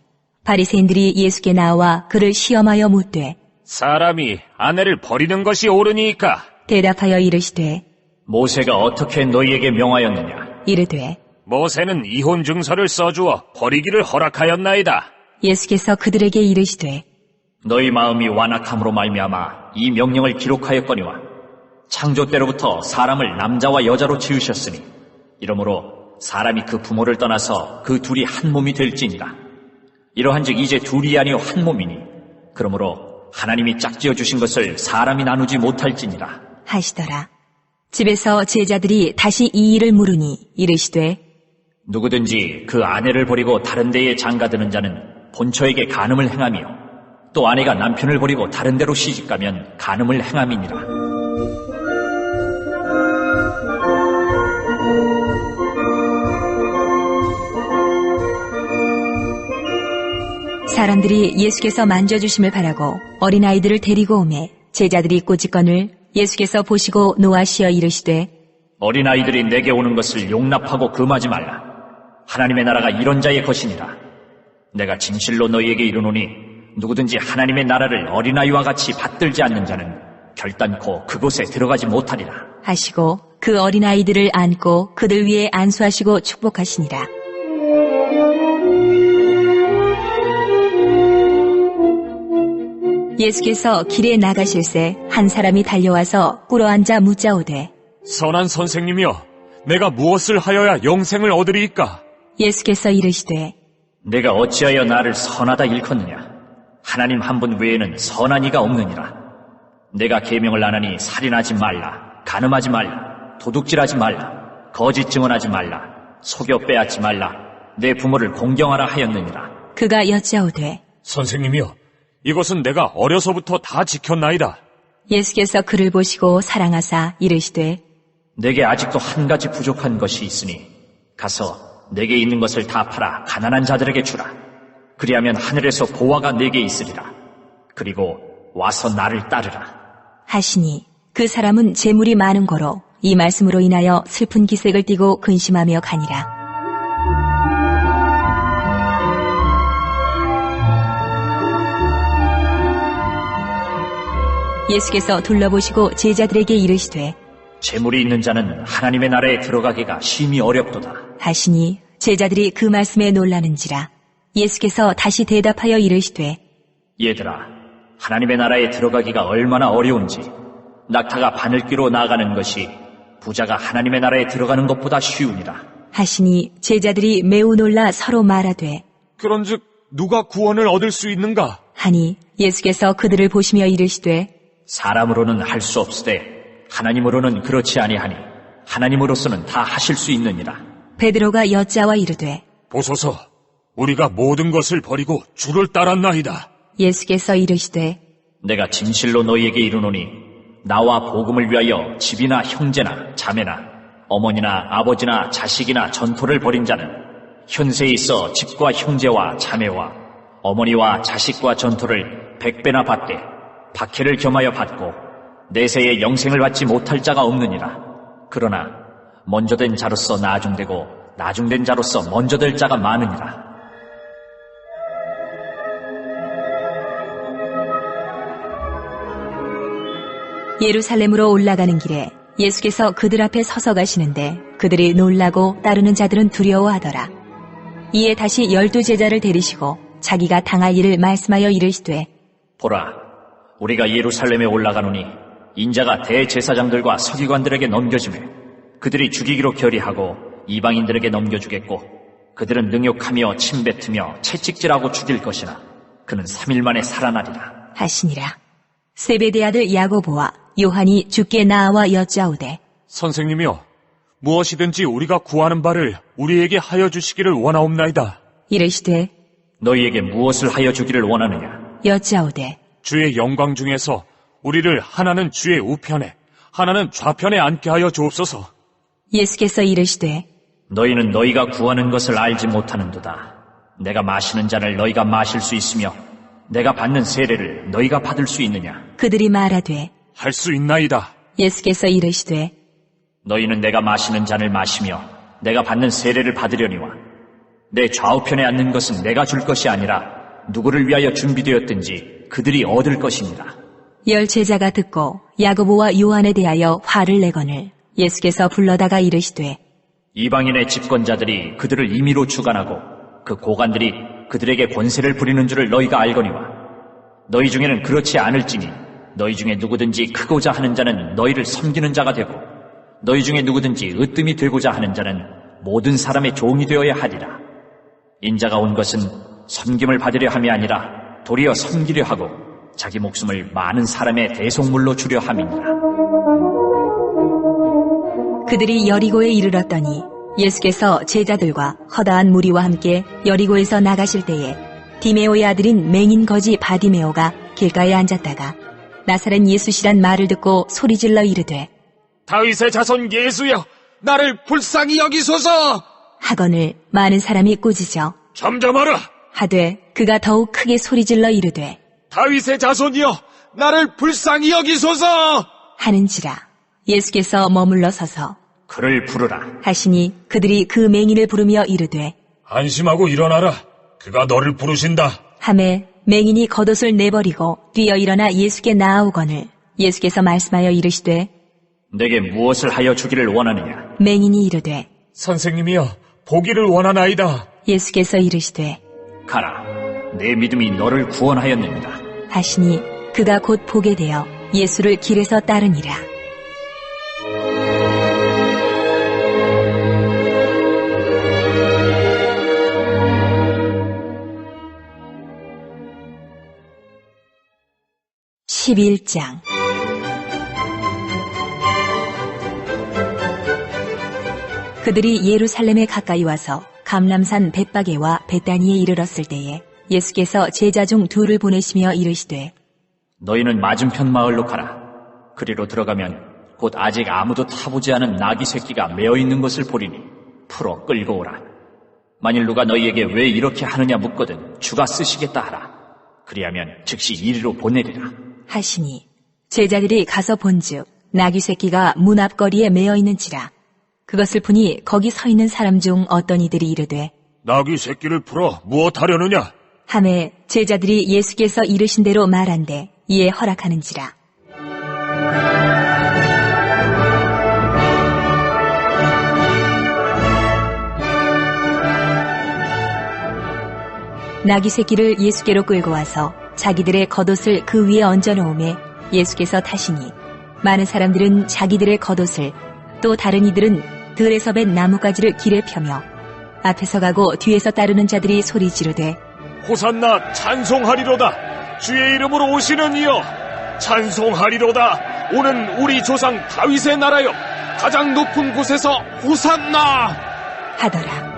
바리새인들이 예수께 나와 그를 시험하여 묻되 사람이 아내를 버리는 것이 옳으니까? 대답하여 이르시되 모세가 어떻게 너희에게 명하였느냐? 이르되 모세는 이혼 증서를 써주어 버리기를 허락하였나이다. 예수께서 그들에게 이르시되 너희 마음이 완악함으로 말미암아 이 명령을 기록하였거니와 창조 때로부터 사람을 남자와 여자로 지으셨으니 이러므로 사람이 그 부모를 떠나서 그 둘이 한 몸이 될지니라. 이러한즉 이제 둘이 아니요 한 몸이니 그러므로 하나님이 짝지어 주신 것을 사람이 나누지 못할지니라. 하시더라. 집에서 제자들이 다시 이 일을 물으니 이르시되 누구든지 그 아내를 버리고 다른 데에 장가드는 자는 본처에게 간음을 행하며 또 아내가 남편을 버리고 다른 데로 시집가면 간음을 행함이니라. 사람들이 예수께서 만져주심을 바라고 어린아이들을 데리고 오매 제자들이 꼬집건을 예수께서 보시고 노하시어 이르시되 어린아이들이 내게 오는 것을 용납하고 금하지 말라. 하나님의 나라가 이런 자의 것이니라. 내가 진실로 너희에게 이르노니 누구든지 하나님의 나라를 어린아이와 같이 받들지 않는 자는 결단코 그곳에 들어가지 못하리라. 하시고 그 어린아이들을 안고 그들 위에 안수하시고 축복하시니라. 예수께서 길에 나가실새 한 사람이 달려와서 꿇어앉아 묻자오되 선한 선생님이여, 내가 무엇을 하여야 영생을 얻으리이까? 예수께서 이르시되 내가 어찌하여 나를 선하다 일컫느냐? 하나님 한 분 외에는 선한 이가 없느니라. 내가 계명을 안 하니 살인하지 말라, 간음하지 말라, 도둑질하지 말라, 거짓 증언하지 말라, 속여 빼앗지 말라, 내 부모를 공경하라 하였느니라. 그가 여짜오되 선생님이여, 이것은 내가 어려서부터 다 지켰나이다. 예수께서 그를 보시고 사랑하사 이르시되 내게 아직도 한 가지 부족한 것이 있으니 가서 내게 있는 것을 다 팔아 가난한 자들에게 주라. 그리하면 하늘에서 보화가 내게 있으리라. 그리고 와서 나를 따르라. 하시니 그 사람은 재물이 많은 거로 이 말씀으로 인하여 슬픈 기색을 띠고 근심하며 가니라. 예수께서 둘러보시고 제자들에게 이르시되 재물이 있는 자는 하나님의 나라에 들어가기가 심히 어렵도다. 하시니 제자들이 그 말씀에 놀라는지라. 예수께서 다시 대답하여 이르시되 얘들아, 하나님의 나라에 들어가기가 얼마나 어려운지 낙타가 바늘귀로 나아가는 것이 부자가 하나님의 나라에 들어가는 것보다 쉬우니라. 하시니 제자들이 매우 놀라 서로 말하되 그런즉 누가 구원을 얻을 수 있는가? 하니 예수께서 그들을 보시며 이르시되 사람으로는 할 수 없으되 하나님으로는 그렇지 아니하니 하나님으로서는 다 하실 수 있느니라. 베드로가 여짜와 이르되 보소서, 우리가 모든 것을 버리고 주를 따랐나이다. 예수께서 이르시되 내가 진실로 너희에게 이르노니 나와 복음을 위하여 집이나 형제나 자매나 어머니나 아버지나 자식이나 전토를 벌인 자는 현세에 있어 집과 형제와 자매와 어머니와 자식과 전토를 100배나 받되 박해를 겸하여 받고 내세에 영생을 받지 못할 자가 없느니라. 그러나 먼저 된 자로서 나중되고 나중된 자로서 먼저 될 자가 많으니라. 예루살렘으로 올라가는 길에 예수께서 그들 앞에 서서 가시는데 그들이 놀라고 따르는 자들은 두려워하더라. 이에 다시 12 제자를 데리시고 자기가 당할 일을 말씀하여 이르시되 보라, 우리가 예루살렘에 올라가노니 인자가 대제사장들과 서기관들에게 넘겨지매 그들이 죽이기로 결의하고 이방인들에게 넘겨주겠고 그들은 능욕하며 침뱉으며 채찍질하고 죽일 것이나 그는 3일 만에 살아나리라 하시니라. 세베대 아들 야고보와 요한이 주께 나아와 여짜오되 선생님이여, 무엇이든지 우리가 구하는 바를 우리에게 하여 주시기를 원하옵나이다. 이르시되 너희에게 무엇을 하여 주기를 원하느냐? 여짜오되 주의 영광 중에서 우리를 하나는 주의 우편에 하나는 좌편에 앉게 하여 주옵소서. 예수께서 이르시되 너희는 너희가 구하는 것을 알지 못하는도다. 내가 마시는 잔을 너희가 마실 수 있으며 내가 받는 세례를 너희가 받을 수 있느냐? 그들이 말하되 할 수 있나이다. 예수께서 이르시되 너희는 내가 마시는 잔을 마시며 내가 받는 세례를 받으려니와 내 좌우편에 앉는 것은 내가 줄 것이 아니라 누구를 위하여 준비되었든지 그들이 얻을 것입니다. 10 제자가 듣고 야고보와 요한에 대하여 화를 내거늘 예수께서 불러다가 이르시되 이방인의 집권자들이 그들을 임의로 주관하고 그 고관들이 그들에게 권세를 부리는 줄을 너희가 알거니와 너희 중에는 그렇지 않을지니 너희 중에 누구든지 크고자 하는 자는 너희를 섬기는 자가 되고 너희 중에 누구든지 으뜸이 되고자 하는 자는 모든 사람의 종이 되어야 하리라. 인자가 온 것은 섬김을 받으려 함이 아니라 도리어 섬기려 하고 자기 목숨을 많은 사람의 대속물로 주려 함이니라. 그들이 여리고에 이르렀더니 예수께서 제자들과 허다한 무리와 함께 여리고에서 나가실 때에 디메오의 아들인 맹인 거지 바디메오가 길가에 앉았다가 나사렛 예수시란 말을 듣고 소리질러 이르되 다윗의 자손 예수여, 나를 불쌍히 여기소서. 하거늘 많은 사람이 꾸짖어 잠잠하라. 하되 그가 더욱 크게 소리질러 이르되 다윗의 자손이여, 나를 불쌍히 여기소서. 하는지라. 예수께서 머물러 서서 그를 부르라. 하시니 그들이 그 맹인을 부르며 이르되 안심하고 일어나라. 그가 너를 부르신다. 하매 맹인이 겉옷을 내버리고 뛰어 일어나 예수께 나아오거늘 예수께서 말씀하여 이르시되 내게 무엇을 하여 주기를 원하느냐? 맹인이 이르되 선생님이여, 보기를 원하나이다. 예수께서 이르시되 가라. 내 믿음이 너를 구원하였느니라. 하시니 그가 곧 보게 되어 예수를 길에서 따르니라. (11장) 그들이 예루살렘에 가까이 와서 감람산 벳바게와 베다니에 이르렀을 때에 예수께서 제자 중 둘을 보내시며 이르시되 너희는 맞은편 마을로 가라. 그리로 들어가면 곧 아직 아무도 타보지 않은 나귀 새끼가 메어 있는 것을 보리니 풀어 끌고 오라. 만일 누가 너희에게 왜 이렇게 하느냐 묻거든 주가 쓰시겠다 하라. 그리하면 즉시 이리로 보내리라. 하시니 제자들이 가서 본즉 나귀 새끼가 문 앞거리에 메어 있는지라. 그것을 보니 거기 서 있는 사람 중 어떤 이들이 이르되 나귀 새끼를 풀어 무엇하려느냐? 하매 제자들이 예수께서 이르신 대로 말한대 이에 허락하는지라. 나귀 새끼를 예수께로 끌고 와서 자기들의 겉옷을 그 위에 얹어 놓음에 예수께서 타시니 많은 사람들은 자기들의 겉옷을 또 다른 이들은 들에서 벤 나뭇가지를 길에 펴며 앞에서 가고 뒤에서 따르는 자들이 소리 지르되 호산나 찬송하리로다. 주의 이름으로 오시는 이여 찬송하리로다. 오는 우리 조상 다윗의 나라여 가장 높은 곳에서 호산나 하더라.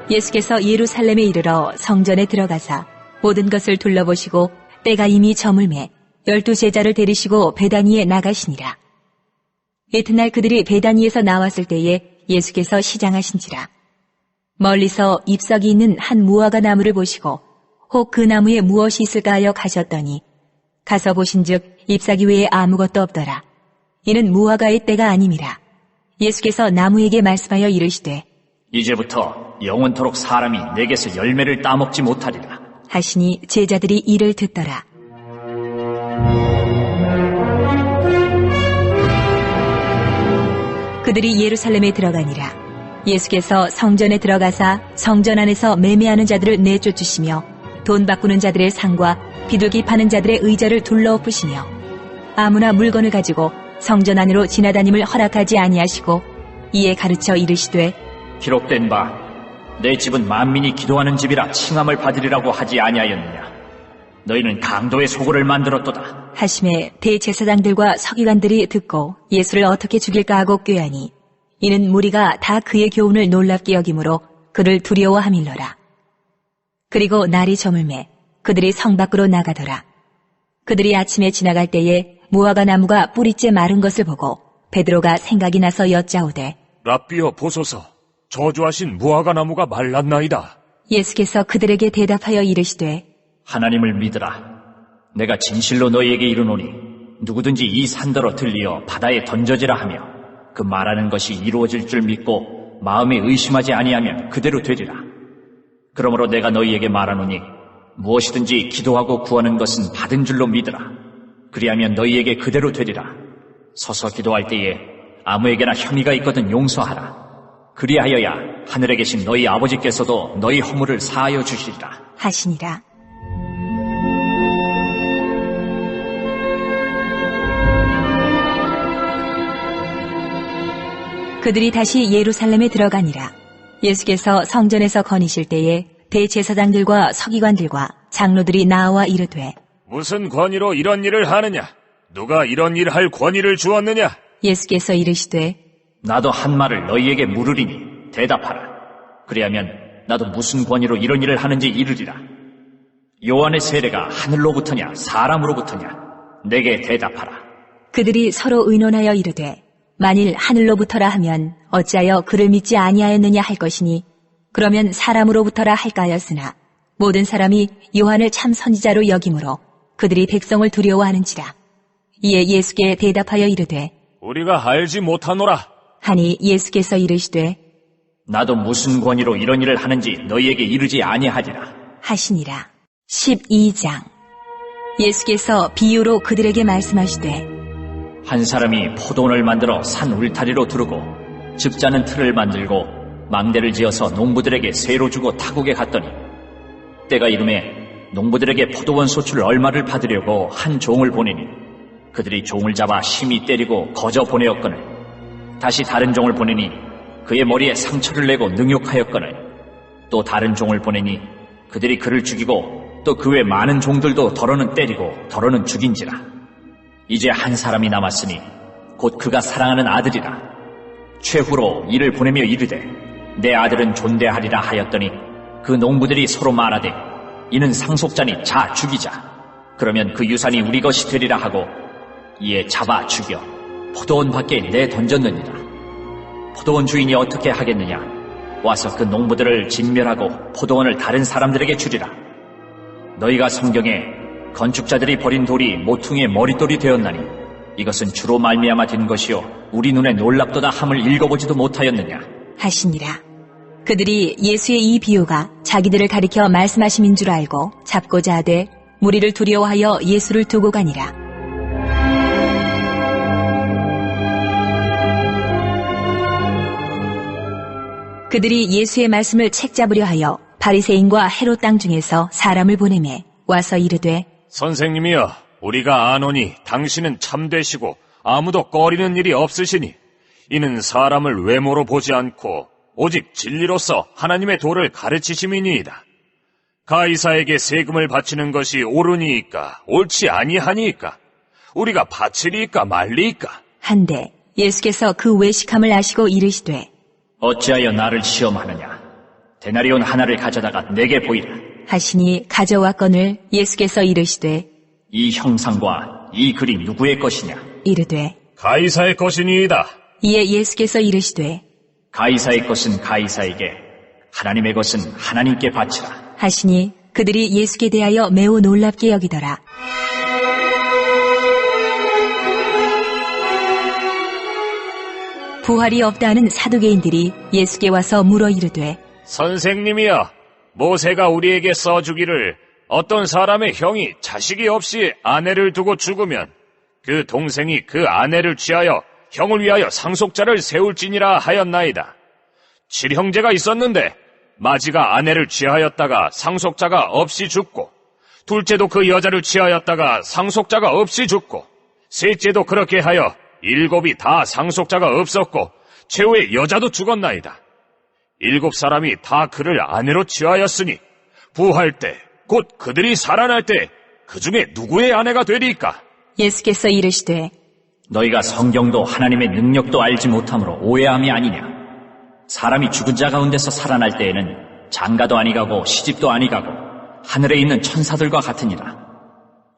예수께서 예루살렘에 이르러 성전에 들어가사 모든 것을 둘러보시고 때가 이미 저물매 12 제자를 데리시고 베다니에 나가시니라. 이튿날 그들이 베다니에서 나왔을 때에 예수께서 시장하신지라. 멀리서 잎사귀 있는 한 무화과 나무를 보시고 혹 그 나무에 무엇이 있을까 하여 가셨더니 가서 보신즉 잎사귀 외에 아무것도 없더라. 이는 무화과의 때가 아님이라. 예수께서 나무에게 말씀하여 이르시되 이제부터 영원토록 사람이 내게서 열매를 따먹지 못하리라. 하시니 제자들이 이를 듣더라. 그들이 예루살렘에 들어가니라. 예수께서 성전에 들어가사 성전 안에서 매매하는 자들을 내쫓으시며 돈 바꾸는 자들의 상과 비둘기 파는 자들의 의자를 둘러엎으시며 아무나 물건을 가지고 성전 안으로 지나다님을 허락하지 아니하시고 이에 가르쳐 이르시되 기록된 바 내 집은 만민이 기도하는 집이라 칭함을 받으리라고 하지 아니하였느냐. 너희는 강도의 소굴을 만들었도다. 하심에 대제사장들과 서기관들이 듣고 예수를 어떻게 죽일까 하고 꾀하니 이는 무리가 다 그의 교훈을 놀랍게 여김으로 그를 두려워함일러라. 그리고 날이 저물매 그들이 성 밖으로 나가더라. 그들이 아침에 지나갈 때에 무화과 나무가 뿌리째 마른 것을 보고 베드로가 생각이 나서 여짜오되 랍비여 보소서, 저주하신 무화과 나무가 말랐나이다. 예수께서 그들에게 대답하여 이르시되 하나님을 믿으라. 내가 진실로 너희에게 이르노니 누구든지 이 산더러 들리어 바다에 던져지라 하며 그 말하는 것이 이루어질 줄 믿고 마음에 의심하지 아니하면 그대로 되리라. 그러므로 내가 너희에게 말하노니 무엇이든지 기도하고 구하는 것은 받은 줄로 믿으라. 그리하면 너희에게 그대로 되리라. 서서 기도할 때에 아무에게나 혐의가 있거든 용서하라. 그리하여야 하늘에 계신 너희 아버지께서도 너희 허물을 사하여 주시리라. 하시니라. 그들이 다시 예루살렘에 들어가니라. 예수께서 성전에서 거니실 때에 대제사장들과 서기관들과 장로들이 나와 이르되 무슨 권위로 이런 일을 하느냐? 누가 이런 일 할 권위를 주었느냐? 예수께서 이르시되 나도 한 말을 너희에게 물으리니 대답하라. 그리하면 나도 무슨 권위로 이런 일을 하는지 이르리라. 요한의 세례가 하늘로부터냐 사람으로부터냐? 내게 대답하라. 그들이 서로 의논하여 이르되 만일 하늘로부터라 하면 어찌하여 그를 믿지 아니하였느냐 할 것이니 그러면 사람으로부터라 할까 하였으나 모든 사람이 요한을 참 선지자로 여김으로 그들이 백성을 두려워하는지라. 이에 예수께 대답하여 이르되 우리가 알지 못하노라. 하니 예수께서 이르시되 나도 무슨 권위로 이런 일을 하는지 너희에게 이르지 아니하리라. 하시니라. 12장. 예수께서 비유로 그들에게 말씀하시되 한 사람이 포도원을 만들어 산 울타리로 두르고 즙자는 틀을 만들고 망대를 지어서 농부들에게 세로 주고 타국에 갔더니 때가 이름에 농부들에게 포도원 소출 얼마를 받으려고 한 종을 보내니 그들이 종을 잡아 심히 때리고 거저 보내었거늘 다시 다른 종을 보내니 그의 머리에 상처를 내고 능욕하였거늘 또 다른 종을 보내니 그들이 그를 죽이고 또 그 외 많은 종들도 더러는 때리고 더러는 죽인지라. 이제 한 사람이 남았으니 곧 그가 사랑하는 아들이라. 최후로 이를 보내며 이르되 내 아들은 존대하리라 하였더니 그 농부들이 서로 말하되 이는 상속자니 자 죽이자. 그러면 그 유산이 우리 것이 되리라 하고 이에 잡아 죽여 포도원 밖에 내던졌느니라. 포도원 주인이 어떻게 하겠느냐? 와서 그 농부들을 진멸하고 포도원을 다른 사람들에게 주리라. 너희가 성경에 건축자들이 버린 돌이 모퉁이의 머릿돌이 되었나니 이것은 주로 말미암아 된 것이요 우리 눈에 놀랍도다 함을 읽어보지도 못하였느냐 하시니라. 그들이 예수의 이 비유가 자기들을 가리켜 말씀하심인 줄 알고 잡고자 하되 무리를 두려워하여 예수를 두고 가니라. 그들이 예수의 말씀을 책잡으려 하여 바리새인과 헤롯 땅 중에서 사람을 보내매 와서 이르되 선생님이여, 우리가 아노니 당신은 참되시고 아무도 꺼리는 일이 없으시니 이는 사람을 외모로 보지 않고 오직 진리로서 하나님의 도를 가르치심이니이다. 가이사에게 세금을 바치는 것이 옳으니이까 옳지 아니하니이까 우리가 바치리이까 말리이까 한데 예수께서 그 외식함을 아시고 이르시되 어찌하여 나를 시험하느냐? 데나리온 하나를 가져다가 내게 보이라. 하시니 가져왔거늘 예수께서 이르시되 이 형상과 이 글이 누구의 것이냐? 이르되 가이사의 것이니이다. 이에 예수께서 이르시되 가이사의 것은 가이사에게, 하나님의 것은 하나님께 바치라. 하시니 그들이 예수께 대하여 매우 놀랍게 여기더라. 부활이 없다 하는 사두개인들이 예수께 와서 물어 이르되 선생님이여, 모세가 우리에게 써주기를 어떤 사람의 형이 자식이 없이 아내를 두고 죽으면 그 동생이 그 아내를 취하여 형을 위하여 상속자를 세울지니라 하였나이다. 7형제가 있었는데 마지가 아내를 취하였다가 상속자가 없이 죽고, 둘째도 그 여자를 취하였다가 상속자가 없이 죽고, 셋째도 그렇게 하여 7이 다 상속자가 없었고 최후의 여자도 죽었나이다. 7사람이 다 그를 아내로 취하였으니 부활 때 곧 그들이 살아날 때 그 중에 누구의 아내가 되리이까? 예수께서 이르시되 너희가 성경도 하나님의 능력도 알지 못함으로 오해함이 아니냐? 사람이 죽은 자 가운데서 살아날 때에는 장가도 아니가고 시집도 아니가고 하늘에 있는 천사들과 같으니라.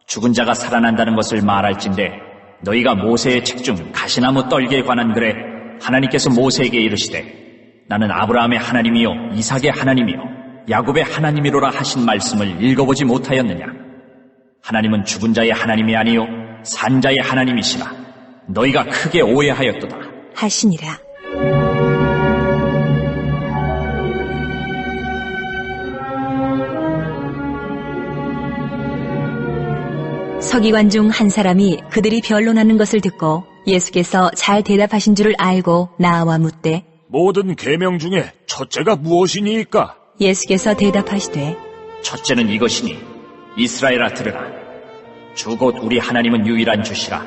죽은 자가 살아난다는 것을 말할진대 너희가 모세의 책 중 가시나무 떨기에 관한 글에 하나님께서 모세에게 이르시되 나는 아브라함의 하나님이요 이삭의 하나님이요 야곱의 하나님이로라 하신 말씀을 읽어보지 못하였느냐? 하나님은 죽은 자의 하나님이 아니요 산 자의 하나님이시라. 너희가 크게 오해하였도다. 하시니라. 서기관 중 한 사람이 그들이 변론하는 것을 듣고 예수께서 잘 대답하신 줄을 알고 나와 묻되 모든 계명 중에 첫째가 무엇이니이까? 예수께서 대답하시되 첫째는 이것이니 이스라엘아 들으라. 주 곧 우리 하나님은 유일한 주시라.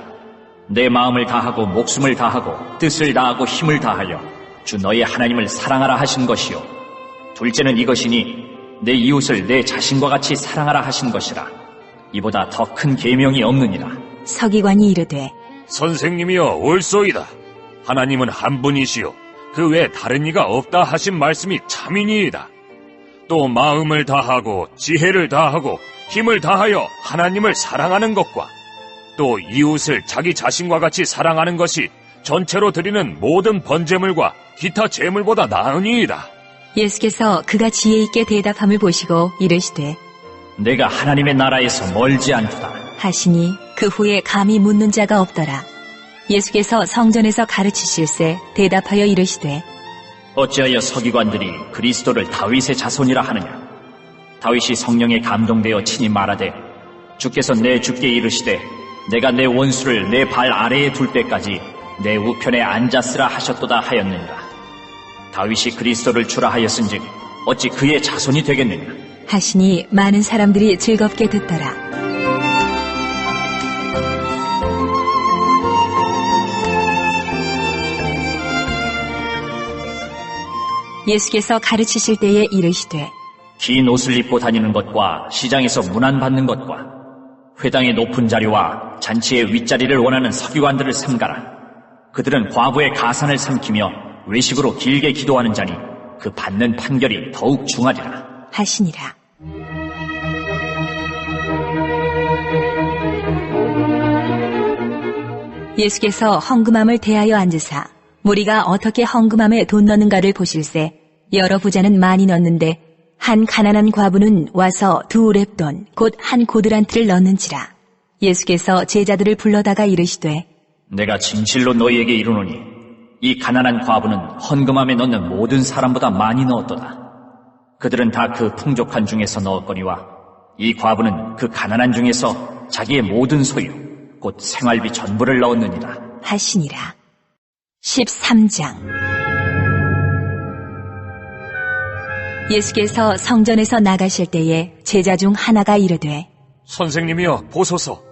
내 마음을 다하고 목숨을 다하고 뜻을 다하고 힘을 다하여 주 너희 하나님을 사랑하라 하신 것이요. 둘째는 이것이니 내 이웃을 내 자신과 같이 사랑하라 하신 것이라. 이보다 더 큰 계명이 없느니라. 서기관이 이르되 선생님이여 옳소이다. 하나님은 한 분이시요 그 외에 다른 이가 없다 하신 말씀이 참이니이다. 또 마음을 다하고 지혜를 다하고 힘을 다하여 하나님을 사랑하는 것과 또 이웃을 자기 자신과 같이 사랑하는 것이 전체로 드리는 모든 번제물과 기타 제물보다 나으니이다. 예수께서 그가 지혜 있게 대답함을 보시고 이르시되 내가 하나님의 나라에서 멀지 않도다. 하시니 그 후에 감히 묻는 자가 없더라. 예수께서 성전에서 가르치실세 대답하여 이르시되 어찌하여 서기관들이 그리스도를 다윗의 자손이라 하느냐? 다윗이 성령에 감동되어 친히 말하되 주께서 내 주께 이르시되 내가 내 원수를 내 발 아래에 둘 때까지 내 우편에 앉았으라 하셨도다 하였느니라. 다윗이 그리스도를 주라 하였은즉 어찌 그의 자손이 되겠느냐? 하시니 많은 사람들이 즐겁게 듣더라. 예수께서 가르치실 때에 이르시되 긴 옷을 입고 다니는 것과 시장에서 문안받는 것과 회당의 높은 자리와 잔치의 윗자리를 원하는 서기관들을 삼가라. 그들은 과부의 가산을 삼키며 외식으로 길게 기도하는 자니 그 받는 판결이 더욱 중하리라. 하시니라. 예수께서 헝금함을 대하여 앉으사 무리가 어떻게 헝금함에 돈 넣는가를 보실세 여러 부자는 많이 넣는데 한 가난한 과부는 와서 2렙돈 곧 한 고드란트를 넣는지라. 예수께서 제자들을 불러다가 이르시되 내가 진실로 너희에게 이르노니 이 가난한 과부는 헌금함에 넣는 모든 사람보다 많이 넣었도다. 그들은 다 그 풍족한 중에서 넣었거니와 이 과부는 그 가난한 중에서 자기의 모든 소유 곧 생활비 전부를 넣었느니라. 하시니라. 13장. 예수께서 성전에서 나가실 때에 제자 중 하나가 이르되 선생님이여 보소서.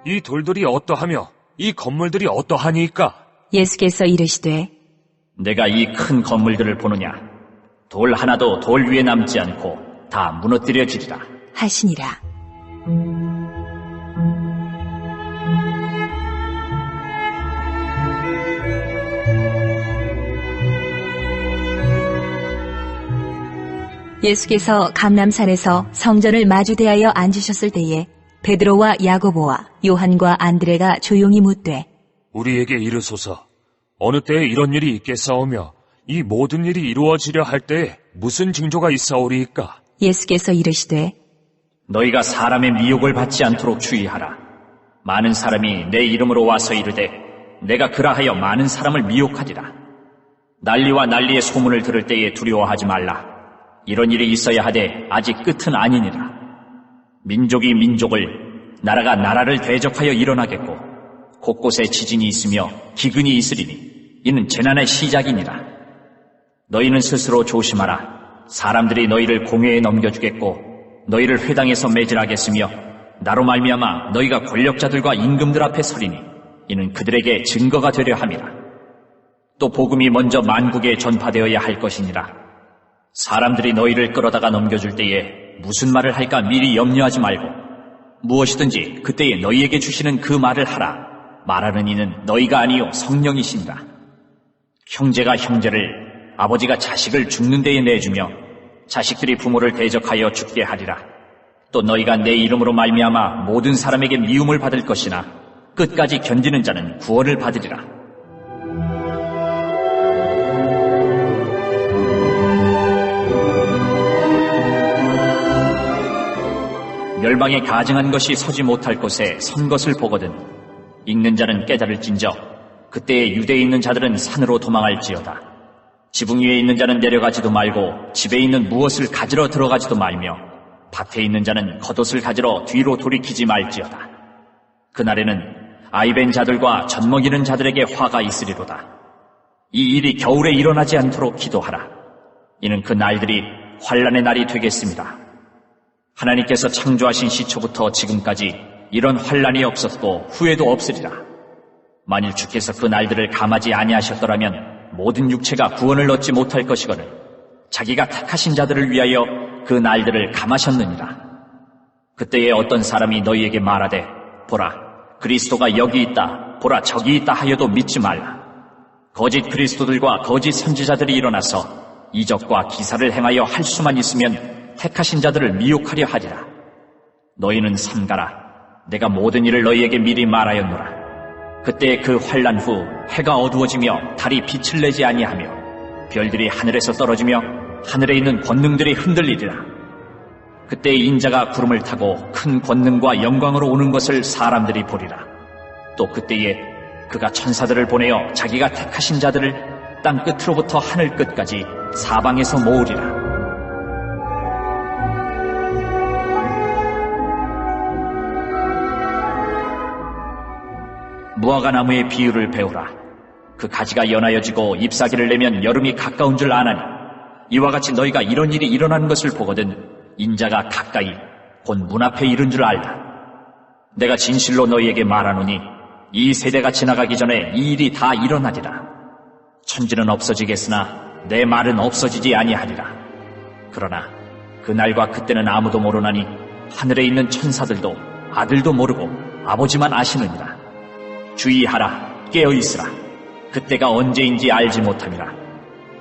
이 돌들이 어떠하며 이 건물들이 어떠하니까? 예수께서 이르시되 내가 이 큰 건물들을 보느냐? 돌 하나도 돌 위에 남지 않고 다 무너뜨려지리라. 하시니라. 예수께서 감람산에서 성전을 마주대하여 앉으셨을 때에 베드로와 야고보와 요한과 안드레가 조용히 묻되 우리에게 이르소서. 어느 때에 이런 일이 있겠사오며 이 모든 일이 이루어지려 할 때에 무슨 징조가 있사오리이까? 예수께서 이르시되 너희가 사람의 미혹을 받지 않도록 주의하라. 많은 사람이 내 이름으로 와서 이르되 내가 그라하여 많은 사람을 미혹하리라. 난리와 난리의 소문을 들을 때에 두려워하지 말라. 이런 일이 있어야 하되 아직 끝은 아니니라. 민족이 민족을, 나라가 나라를 대적하여 일어나겠고 곳곳에 지진이 있으며 기근이 있으리니 이는 재난의 시작이니라. 너희는 스스로 조심하라. 사람들이 너희를 공회에 넘겨주겠고 너희를 회당에서 매질하겠으며 나로 말미암아 너희가 권력자들과 임금들 앞에 서리니 이는 그들에게 증거가 되려 함이라. 또 복음이 먼저 만국에 전파되어야 할 것이니라. 사람들이 너희를 끌어다가 넘겨줄 때에 무슨 말을 할까 미리 염려하지 말고 무엇이든지 그때에 너희에게 주시는 그 말을 하라. 말하는 이는 너희가 아니요 성령이시니라. 형제가 형제를, 아버지가 자식을 죽는 데에 내주며 자식들이 부모를 대적하여 죽게 하리라. 또 너희가 내 이름으로 말미암아 모든 사람에게 미움을 받을 것이나 끝까지 견디는 자는 구원을 받으리라. 멸망에 가증한 것이 서지 못할 곳에 선 것을 보거든 읽는 자는 깨달을진저 그때에 유대에 있는 자들은 산으로 도망할지어다. 지붕 위에 있는 자는 내려가지도 말고 집에 있는 무엇을 가지러 들어가지도 말며 밭에 있는 자는 겉옷을 가지러 뒤로 돌이키지 말지어다. 그날에는 아이벤 자들과 젖먹이는 자들에게 화가 있으리로다. 이 일이 겨울에 일어나지 않도록 기도하라. 이는 그 날들이 환난의 날이 되겠습니다. 하나님께서 창조하신 시초부터 지금까지 이런 환난이 없었고 후에도 없으리라. 만일 주께서 그 날들을 감하지 아니하셨더라면 모든 육체가 구원을 얻지 못할 것이거늘 자기가 택하신 자들을 위하여 그 날들을 감하셨느니라. 그때에 어떤 사람이 너희에게 말하되 보라 그리스도가 여기 있다 보라 저기 있다 하여도 믿지 말라. 거짓 그리스도들과 거짓 선지자들이 일어나서 이적과 기사를 행하여 할 수만 있으면 택하신 자들을 미혹하려 하리라. 너희는 삼가라. 내가 모든 일을 너희에게 미리 말하였노라. 그때 그 환난 후 해가 어두워지며 달이 빛을 내지 아니하며 별들이 하늘에서 떨어지며 하늘에 있는 권능들이 흔들리리라. 그때 인자가 구름을 타고 큰 권능과 영광으로 오는 것을 사람들이 보리라. 또 그때에 그가 천사들을 보내어 자기가 택하신 자들을 땅 끝으로부터 하늘 끝까지 사방에서 모으리라. 무화과나무의 비유를 배우라. 그 가지가 연하여지고 잎사귀를 내면 여름이 가까운 줄 아나니 이와 같이 너희가 이런 일이 일어나는 것을 보거든 인자가 가까이 곧 문 앞에 이른 줄 알라. 내가 진실로 너희에게 말하노니 이 세대가 지나가기 전에 이 일이 다 일어나리라. 천지는 없어지겠으나 내 말은 없어지지 아니하리라. 그러나 그날과 그때는 아무도 모르나니 하늘에 있는 천사들도 아들도 모르고 아버지만 아시느니라. 주의하라. 깨어있으라. 그때가 언제인지 알지 못함이라.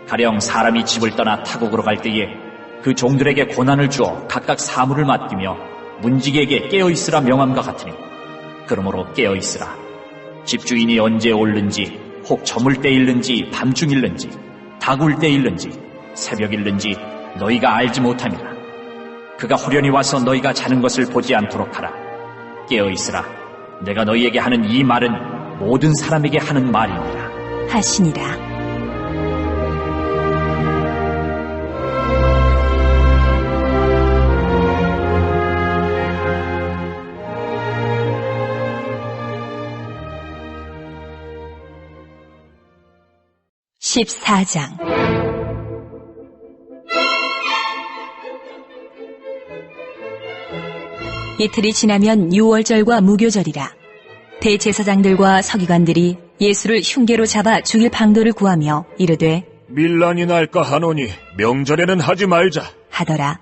가령 사람이 집을 떠나 타국으로 갈 때에 그 종들에게 고난을 주어 각각 사물을 맡기며 문지기에게 깨어있으라 명함과 같으니 그러므로 깨어있으라. 집주인이 언제 올는지 혹 저물 때일는지 밤중일는지 다굴 때일는지 새벽일는지 너희가 알지 못함이라. 그가 후련히 와서 너희가 자는 것을 보지 않도록 하라. 깨어있으라. 내가 너희에게 하는 이 말은 모든 사람에게 하는 말이니라. 하시니라. (14장) 이틀이 지나면 유월절과 무교절이라. 대제사장들과 서기관들이 예수를 흉계로 잡아 죽일 방도를 구하며 이르되 밀란이 날까 하노니 명절에는 하지 말자 하더라.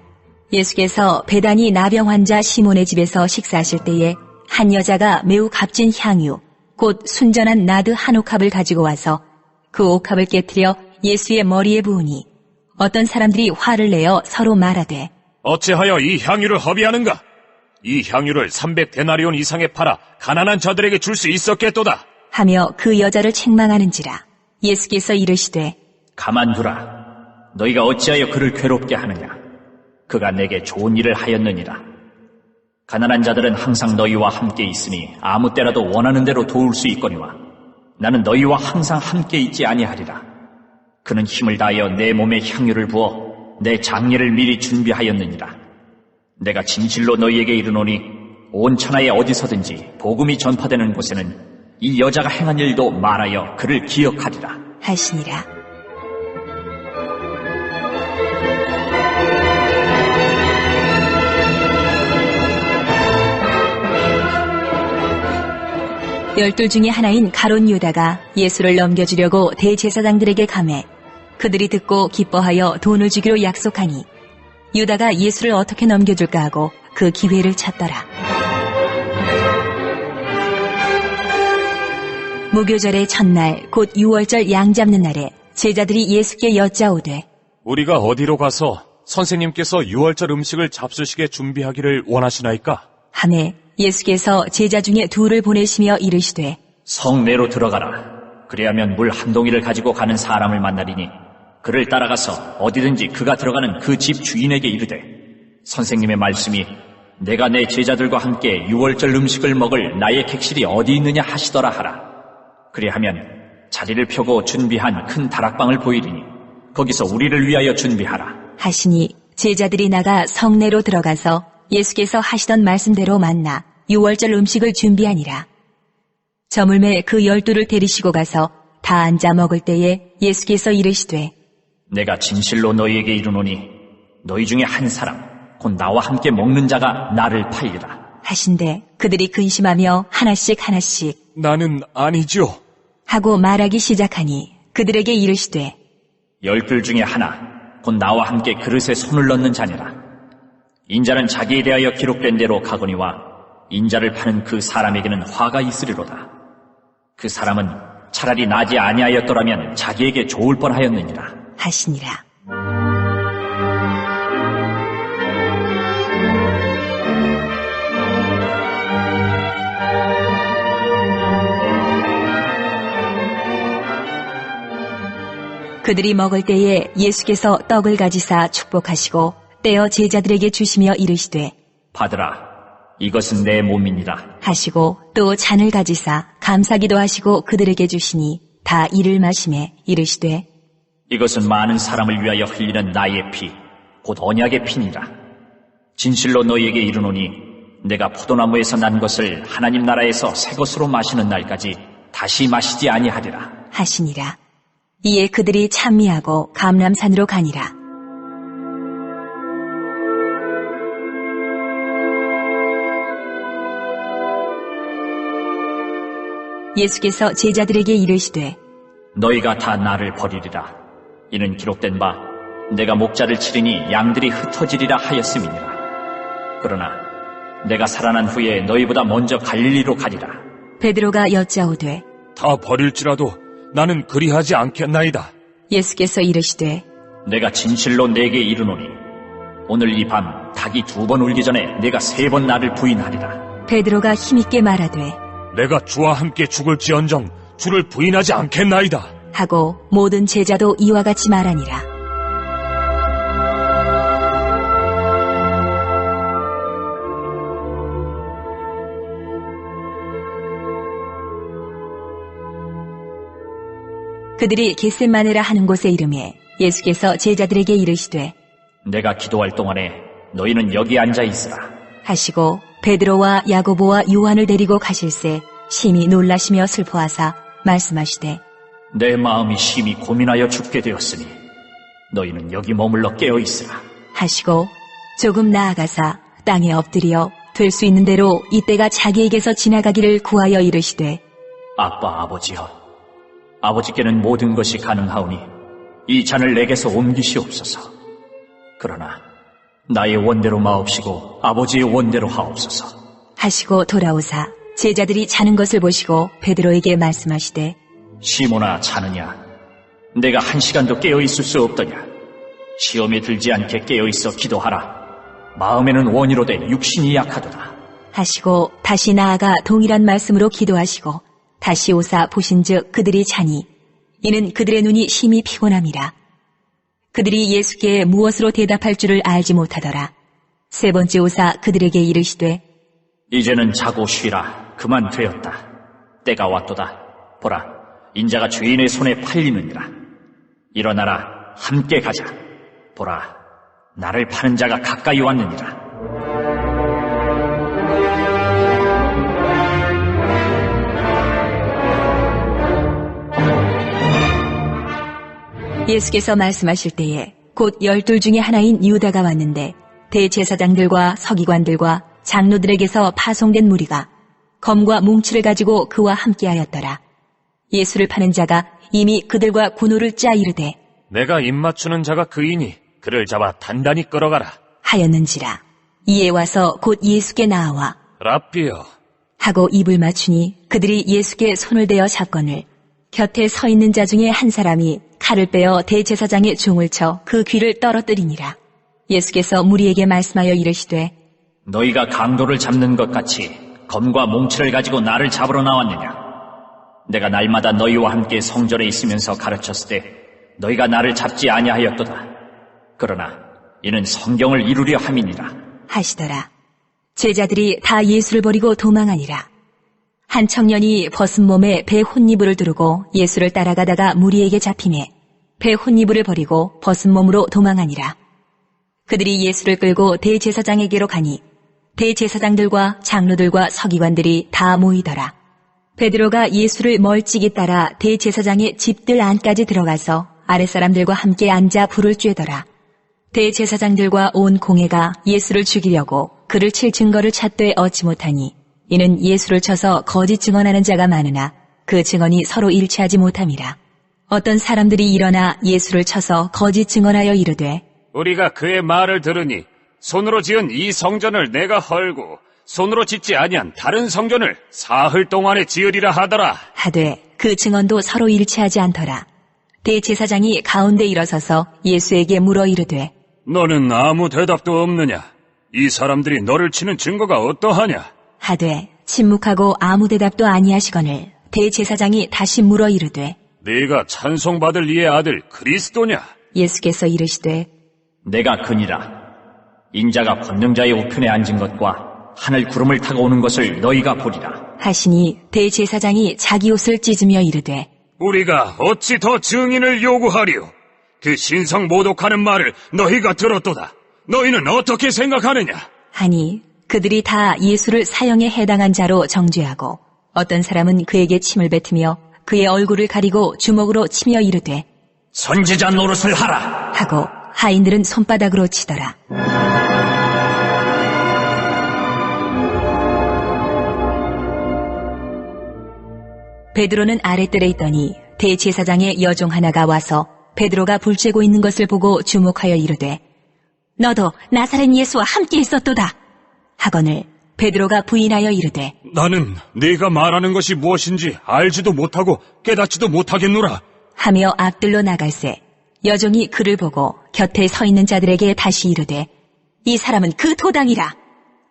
예수께서 베다니 나병 환자 시몬의 집에서 식사하실 때에 한 여자가 매우 값진 향유 곧 순전한 나드 한 옥합을 가지고 와서 그 옥합을 깨뜨려 예수의 머리에 부으니 어떤 사람들이 화를 내어 서로 말하되 어찌하여 이 향유를 허비하는가? 이 향유를 300데나리온 이상에 팔아 가난한 자들에게 줄 수 있었겠도다 하며 그 여자를 책망하는지라. 예수께서 이르시되 가만두라. 너희가 어찌하여 그를 괴롭게 하느냐? 그가 내게 좋은 일을 하였느니라. 가난한 자들은 항상 너희와 함께 있으니 아무 때라도 원하는 대로 도울 수 있거니와 나는 너희와 항상 함께 있지 아니하리라. 그는 힘을 다하여 내 몸에 향유를 부어 내 장례를 미리 준비하였느니라. 내가 진실로 너희에게 이르노니 온 천하에 어디서든지 복음이 전파되는 곳에는 이 여자가 행한 일도 말하여 그를 기억하리라. 하시니라. 열둘 중에 하나인 가롯 유다가 예수를 넘겨주려고 대제사장들에게 가매 그들이 듣고 기뻐하여 돈을 주기로 약속하니 유다가 예수를 어떻게 넘겨줄까 하고 그 기회를 찾더라. 무교절의 첫날 곧 유월절 양 잡는 날에 제자들이 예수께 여짜오되 우리가 어디로 가서 선생님께서 유월절 음식을 잡수시게 준비하기를 원하시나이까? 하매 예수께서 제자 중에 둘을 보내시며 이르시되 성내로 들어가라. 그리하면 물 한 동이를 가지고 가는 사람을 만나리니 그를 따라가서 어디든지 그가 들어가는 그 집 주인에게 이르되 선생님의 말씀이 내가 내 제자들과 함께 유월절 음식을 먹을 나의 객실이 어디 있느냐 하시더라 하라. 그리하면 자리를 펴고 준비한 큰 다락방을 보이리니 거기서 우리를 위하여 준비하라. 하시니 제자들이 나가 성내로 들어가서 예수께서 하시던 말씀대로 만나 유월절 음식을 준비하니라. 저물매 그 12를 데리시고 가서 다 앉아 먹을 때에 예수께서 이르시되 내가 진실로 너희에게 이르노니 너희 중에 한 사람 곧 나와 함께 먹는 자가 나를 팔리라. 하신대 그들이 근심하며 하나씩 나는 아니지요 하고 말하기 시작하니 그들에게 이르시되 12 중에 하나 곧 나와 함께 그릇에 손을 넣는 자니라. 인자는 자기에 대하여 기록된 대로 가거니와 인자를 파는 그 사람에게는 화가 있으리로다. 그 사람은 차라리 나지 아니하였더라면 자기에게 좋을 뻔하였느니라 하시니라. 그들이 먹을 때에 예수께서 떡을 가지사 축복하시고 떼어 제자들에게 주시며 이르시되 받으라, 이것은 내 몸이니라 하시고 또 잔을 가지사 감사기도 하시고 그들에게 주시니 다 이를 마시매 이르시되 이것은 많은 사람을 위하여 흘리는 나의 피, 곧 언약의 피니라. 진실로 너희에게 이르노니 내가 포도나무에서 난 것을 하나님 나라에서 새 것으로 마시는 날까지 다시 마시지 아니하리라 하시니라. 이에 그들이 찬미하고 감람산으로 가니라. 예수께서 제자들에게 이르시되 너희가 다 나를 버리리라. 이는 기록된 바 내가 목자를 치리니 양들이 흩어지리라 하였음이니라. 그러나 내가 살아난 후에 너희보다 먼저 갈릴리로 가리라. 베드로가 여짜오되 다 버릴지라도 나는 그리하지 않겠나이다. 예수께서 이르시되 내가 진실로 내게 이르노니 오늘 이 밤 닭이 2번 울기 전에 내가 3번 나를 부인하리라. 베드로가 힘있게 말하되 내가 주와 함께 죽을지언정 주를 부인하지 않겠나이다. 하고 모든 제자도 이와 같이 말하니라. 그들이 겟셋마네라 하는 곳에 이르매 예수께서 제자들에게 이르시되 내가 기도할 동안에 너희는 여기 앉아 있으라 하시고 베드로와 야고보와 요한을 데리고 가실새 심히 놀라시며 슬퍼하사 말씀하시되 내 마음이 심히 고민하여 죽게 되었으니 너희는 여기 머물러 깨어 있으라 하시고 조금 나아가사 땅에 엎드려 될 수 있는 대로 이때가 자기에게서 지나가기를 구하여 이르시되 아빠 아버지여, 아버지께는 모든 것이 가능하오니 이 잔을 내게서 옮기시옵소서. 그러나 나의 원대로 마옵시고 아버지의 원대로 하옵소서. 하시고 돌아오사 제자들이 자는 것을 보시고 베드로에게 말씀하시되 시몬아, 자느냐? 내가 1시간도 깨어있을 수 없더냐? 시험에 들지 않게 깨어있어 기도하라. 마음에는 원이로되 육신이 약하도다. 하시고 다시 나아가 동일한 말씀으로 기도하시고 다시 오사 보신즉 그들이 자니 이는 그들의 눈이 심히 피곤함이라. 그들이 예수께 무엇으로 대답할 줄을 알지 못하더라. 3번째 오사 그들에게 이르시되 이제는 자고 쉬라. 그만 되었다. 때가 왔도다. 보라, 인자가 죄인의 손에 팔리느니라. 일어나라, 함께 가자. 보라, 나를 파는 자가 가까이 왔느니라. 예수께서 말씀하실 때에 곧 12 중에 하나인 유다가 왔는데 대제사장들과 서기관들과 장로들에게서 파송된 무리가 검과 뭉치를 가지고 그와 함께하였더라. 예수를 파는 자가 이미 그들과 군호를 짜 이르되 내가 입맞추는 자가 그이니 그를 잡아 단단히 끌어가라. 하였는지라. 이에 와서 곧 예수께 나아와 랍비여, 하고 입을 맞추니 그들이 예수께 손을 대어 잡거늘 곁에 서 있는 자 중에 한 사람이 칼을 빼어 대제사장의 종을 쳐 그 귀를 떨어뜨리니라. 예수께서 무리에게 말씀하여 이르시되 너희가 강도를 잡는 것 같이 검과 몽치를 가지고 나를 잡으러 나왔느냐? 내가 날마다 너희와 함께 성전에 있으면서 가르쳤을 때 너희가 나를 잡지 아니하였도다. 그러나 이는 성경을 이루려 함이니라 하시더라. 제자들이 다 예수를 버리고 도망하니라. 한 청년이 벗은 몸에 배 혼이불을 두르고 예수를 따라가다가 무리에게 잡히매 배 혼이불을 버리고 벗은 몸으로 도망하니라. 그들이 예수를 끌고 대제사장에게로 가니 대제사장들과 장로들과 서기관들이 다 모이더라. 베드로가 예수를 멀찍이 따라 대제사장의 집들 안까지 들어가서 아랫사람들과 함께 앉아 불을 쬐더라. 대제사장들과 온 공회가 예수를 죽이려고 그를 칠 증거를 찾되 얻지 못하니 이는 예수를 쳐서 거짓 증언하는 자가 많으나 그 증언이 서로 일치하지 못함이라. 어떤 사람들이 일어나 예수를 쳐서 거짓 증언하여 이르되 우리가 그의 말을 들으니 손으로 지은 이 성전을 내가 헐고 손으로 짓지 아니한 다른 성전을 사흘 동안에 지으리라 하더라. 하되 그 증언도 서로 일치하지 않더라. 대제사장이 가운데 일어서서 예수에게 물어 이르되 너는 아무 대답도 없느냐? 이 사람들이 너를 치는 증거가 어떠하냐? 하되 침묵하고 아무 대답도 아니하시거늘 대제사장이 다시 물어 이르되 네가 찬송받을 이의 아들 그리스도냐? 예수께서 이르시되 내가 그니라. 인자가 권능자의 우편에 앉은 것과 하늘 구름을 타고 오는 것을 너희가 보리라. 하시니 대제사장이 자기 옷을 찢으며 이르되 우리가 어찌 더 증인을 요구하리요? 그 신성 모독하는 말을 너희가 들었도다. 너희는 어떻게 생각하느냐? 하니 그들이 다 예수를 사형에 해당한 자로 정죄하고 어떤 사람은 그에게 침을 뱉으며 그의 얼굴을 가리고 주먹으로 치며 이르되 선지자 노릇을 하라. 하고 하인들은 손바닥으로 치더라. 베드로는 아랫뜰에 있더니 대제사장의 여종 하나가 와서 베드로가 불 쬐고 있는 것을 보고 주목하여 이르되 너도 나사렛 예수와 함께 있었도다 하거늘 베드로가 부인하여 이르되 나는 네가 말하는 것이 무엇인지 알지도 못하고 깨닫지도 못하겠노라. 하며 앞뜰로 나갈새 여종이 그를 보고 곁에 서 있는 자들에게 다시 이르되 이 사람은 그 도당이라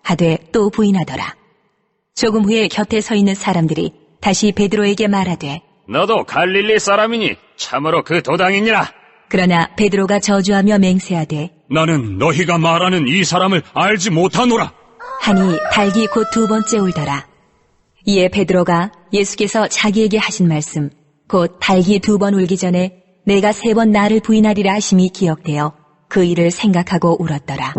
하되 또 부인하더라. 조금 후에 곁에 서 있는 사람들이 다시 베드로에게 말하되 너도 갈릴리 사람이니 참으로 그 도당이니라. 그러나 베드로가 저주하며 맹세하되 나는 너희가 말하는 이 사람을 알지 못하노라. 하니 닭이 곧 두 번째 울더라. 이에 베드로가 예수께서 자기에게 하신 말씀 곧 닭이 두 번 울기 전에 내가 세 번 나를 부인하리라 하심이 기억되어 그 일을 생각하고 울었더라.